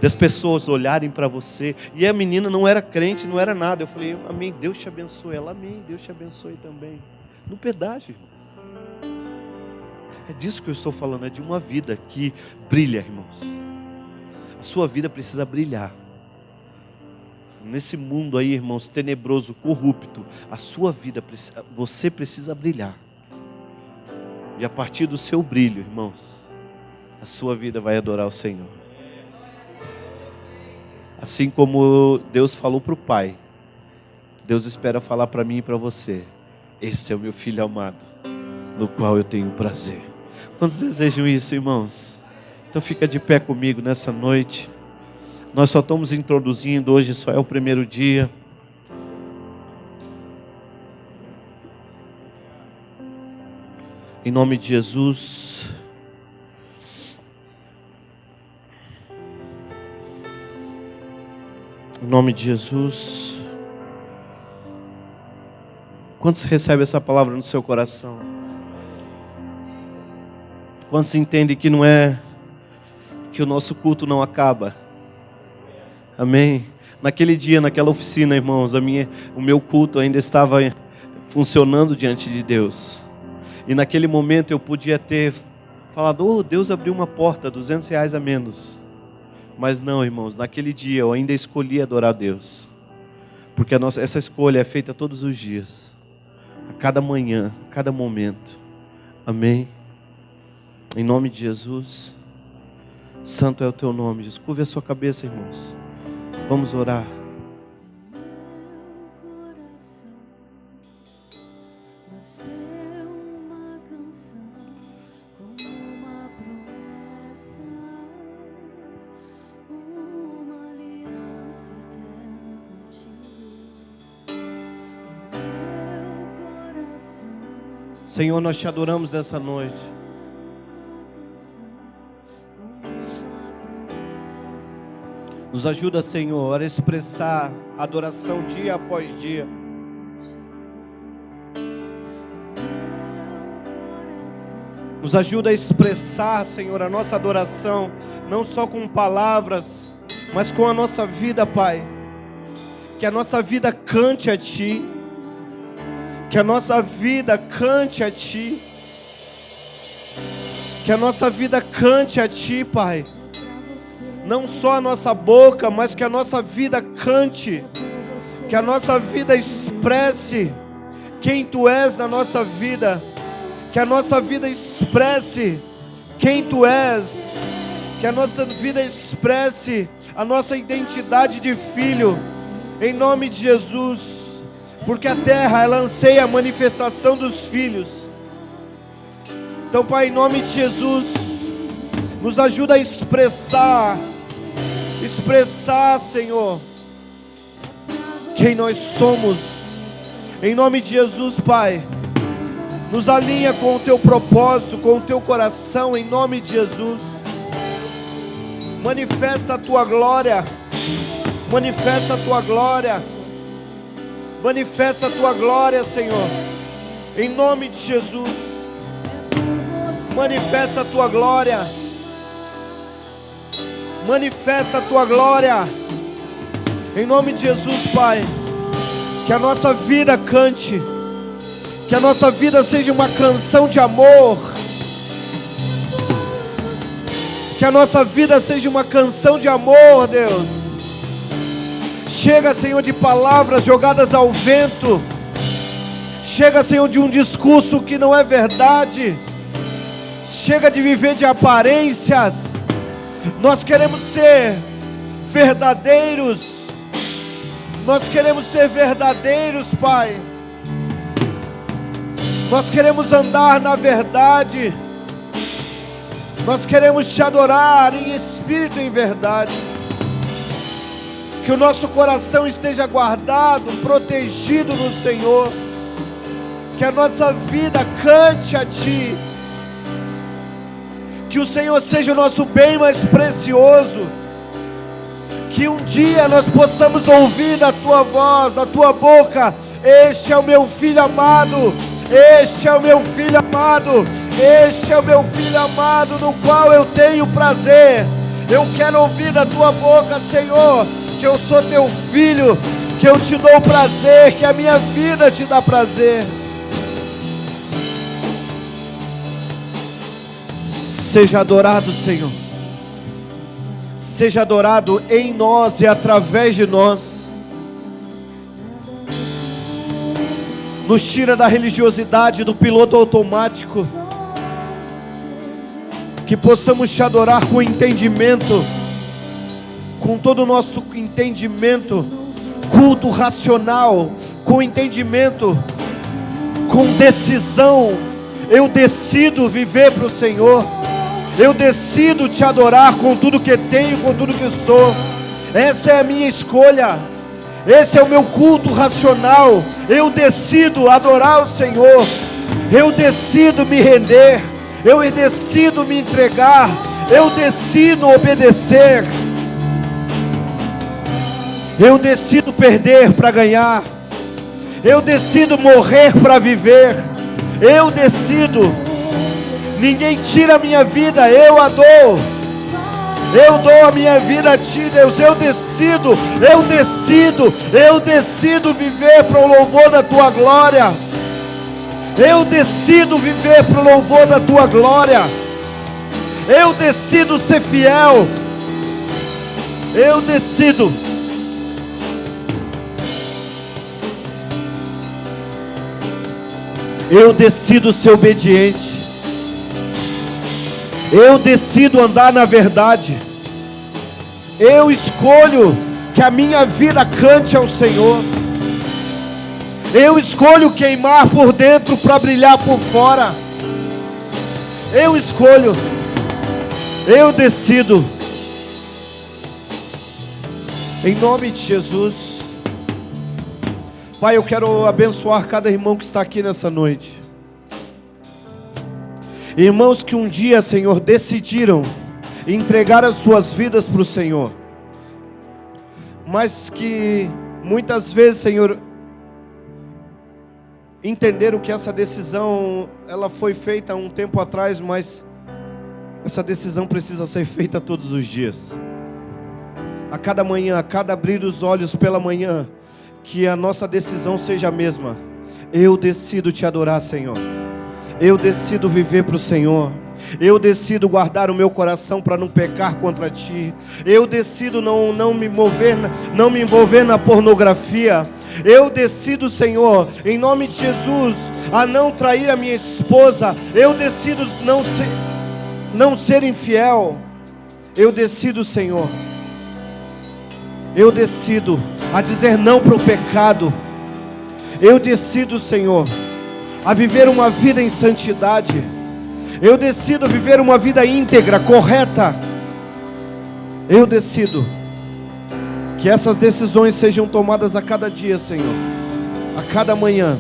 Das pessoas olharem para você, e a menina não era crente, não era nada. Eu falei, amém, Deus te abençoe. Ela, amém, Deus te abençoe também. No pedágio, irmãos. É disso que eu estou falando, é de uma vida que brilha, irmãos. A sua vida precisa brilhar. Nesse mundo aí, irmãos, tenebroso, corrupto, a sua vida, você precisa brilhar. E a partir do seu brilho, irmãos, a sua vida vai adorar o Senhor. Assim como Deus falou para o Pai, Deus espera falar para mim e para você. Esse é o meu filho amado, no qual eu tenho prazer. Quantos desejam isso, irmãos? Então fica de pé comigo nessa noite. Nós só estamos introduzindo, hoje só é o primeiro dia. Em nome de Jesus. Em nome de Jesus. Quantos recebem essa palavra no seu coração? Quantos entendem que não é, que o nosso culto não acaba? Amém? Naquele dia, naquela oficina, irmãos, o meu culto ainda estava funcionando diante de Deus. E naquele momento eu podia ter falado, oh, Deus abriu uma porta, R$200 a menos. Mas não, irmãos, naquele dia eu ainda escolhi adorar a Deus. Porque essa escolha é feita todos os dias. A cada manhã, a cada momento. Amém? Em nome de Jesus. Santo é o teu nome. Curve a sua cabeça, irmãos. Vamos orar. Meu coração nasceu uma canção. Senhor, nós te adoramos nessa noite. Nos ajuda, Senhor, a expressar adoração dia após dia. Nos ajuda a expressar, Senhor, a nossa adoração, não só com palavras, mas com a nossa vida, Pai. Que a nossa vida cante a Ti. Que a nossa vida cante a Ti. Que a nossa vida cante a Ti, Pai. Não só a nossa boca, mas que a nossa vida cante. Que a nossa vida expresse quem Tu és na nossa vida. Que a nossa vida expresse quem Tu és. Que a nossa vida expresse a nossa identidade de filho. Em nome de Jesus. Porque a terra, ela anseia a manifestação dos filhos. Então, Pai, em nome de Jesus, nos ajuda a expressar, Senhor, quem nós somos. Em nome de Jesus, Pai. Nos alinha com o Teu propósito, com o Teu coração, em nome de Jesus. Manifesta a Tua glória. Manifesta a Tua glória. Manifesta a Tua glória, Senhor. Em nome de Jesus. Manifesta a Tua glória. Manifesta a Tua glória. Em nome de Jesus, Pai. Que a nossa vida cante. Que a nossa vida seja uma canção de amor. Que a nossa vida seja uma canção de amor, Deus. Chega, Senhor, de palavras jogadas ao vento. Chega, Senhor, de um discurso que não é verdade. Chega de viver de aparências. Nós queremos ser verdadeiros. Nós queremos ser verdadeiros, Pai. Nós queremos andar na verdade. Nós queremos Te adorar em espírito e em verdade. Que o nosso coração esteja guardado, protegido no Senhor. Que a nossa vida cante a Ti. Que o Senhor seja o nosso bem mais precioso. Que um dia nós possamos ouvir da Tua voz, da Tua boca: este é o meu filho amado. Este é o meu filho amado. Este é o meu filho amado, no qual eu tenho prazer. Eu quero ouvir da Tua boca, Senhor, que eu sou Teu filho, que eu Te dou prazer, que a minha vida Te dá prazer. Seja adorado, Senhor. Seja adorado em nós e através de nós. Nos tira da religiosidade, do piloto automático. Que possamos Te adorar com entendimento, com todo o nosso entendimento, culto racional, com entendimento, com decisão. Eu decido viver para o Senhor. Eu decido Te adorar com tudo que tenho, com tudo que sou. Essa é a minha escolha. Esse é o meu culto racional. Eu decido adorar o Senhor. Eu decido me render. Eu decido me entregar. Eu decido obedecer. Eu decido perder para ganhar. Eu decido morrer para viver. Eu decido. Ninguém tira a minha vida, eu a dou. Eu dou a minha vida a Ti, Deus. Eu decido viver para o louvor da Tua glória. Eu decido viver para o louvor da Tua glória. Eu decido ser fiel. Eu decido. Eu decido ser obediente. Eu decido andar na verdade. Eu escolho que a minha vida cante ao Senhor. Eu escolho queimar por dentro para brilhar por fora. Eu escolho. Eu decido. Em nome de Jesus. Pai, eu quero abençoar cada irmão que está aqui nessa noite. Irmãos que um dia, Senhor, decidiram entregar as suas vidas para o Senhor, mas que muitas vezes, Senhor, entenderam que essa decisão, ela foi feita há um tempo atrás, mas essa decisão precisa ser feita todos os dias. A cada manhã, a cada abrir os olhos pela manhã, que a nossa decisão seja a mesma. Eu decido te adorar, Senhor. Eu decido viver para o Senhor. Eu decido guardar o meu coração para não pecar contra Ti. Eu decido não me envolver na pornografia. Eu decido, Senhor, em nome de Jesus, a não trair a minha esposa. Eu decido não ser infiel. Eu decido, Senhor. Eu decido a dizer não para o pecado. Eu decido, Senhor, a viver uma vida em santidade. Eu decido viver uma vida íntegra, correta. Eu decido que essas decisões sejam tomadas a cada dia, Senhor, a cada manhã.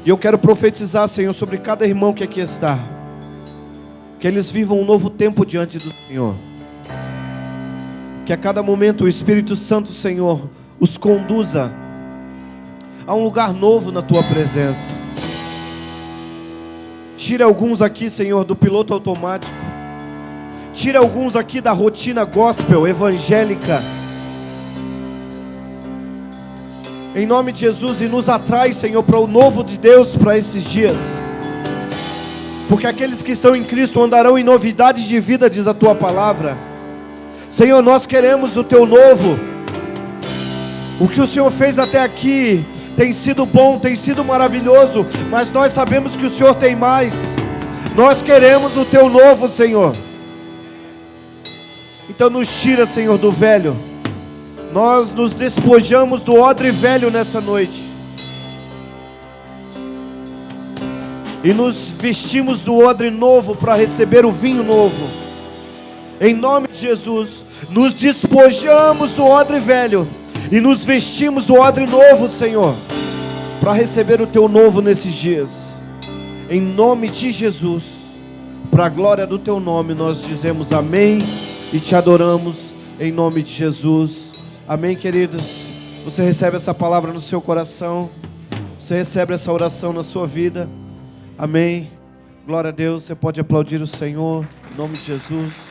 E eu quero profetizar, Senhor, sobre cada irmão que aqui está, que eles vivam um novo tempo diante do Senhor. Que a cada momento o Espírito Santo, Senhor, os conduza a um lugar novo na Tua presença. Tira alguns aqui, Senhor, do piloto automático. Tira alguns aqui da rotina gospel, evangélica. Em nome de Jesus, e nos atrai, Senhor, para o novo de Deus para esses dias. Porque aqueles que estão em Cristo andarão em novidades de vida, diz a Tua palavra. Senhor, nós queremos o Teu novo. O que o Senhor fez até aqui tem sido bom, tem sido maravilhoso, mas nós sabemos que o Senhor tem mais. Nós queremos o Teu novo, Senhor. Então nos tira, Senhor, do velho. Nós nos despojamos do odre velho nessa noite e nos vestimos do odre novo para receber o vinho novo. Em nome de Jesus, nos despojamos do odre velho e nos vestimos do odre novo, Senhor, para receber o Teu novo nesses dias. Em nome de Jesus, para a glória do Teu nome, nós dizemos amém e Te adoramos em nome de Jesus. Amém, queridos? Você recebe essa palavra no seu coração? Você recebe essa oração na sua vida? Amém? Glória a Deus. Você pode aplaudir o Senhor em nome de Jesus.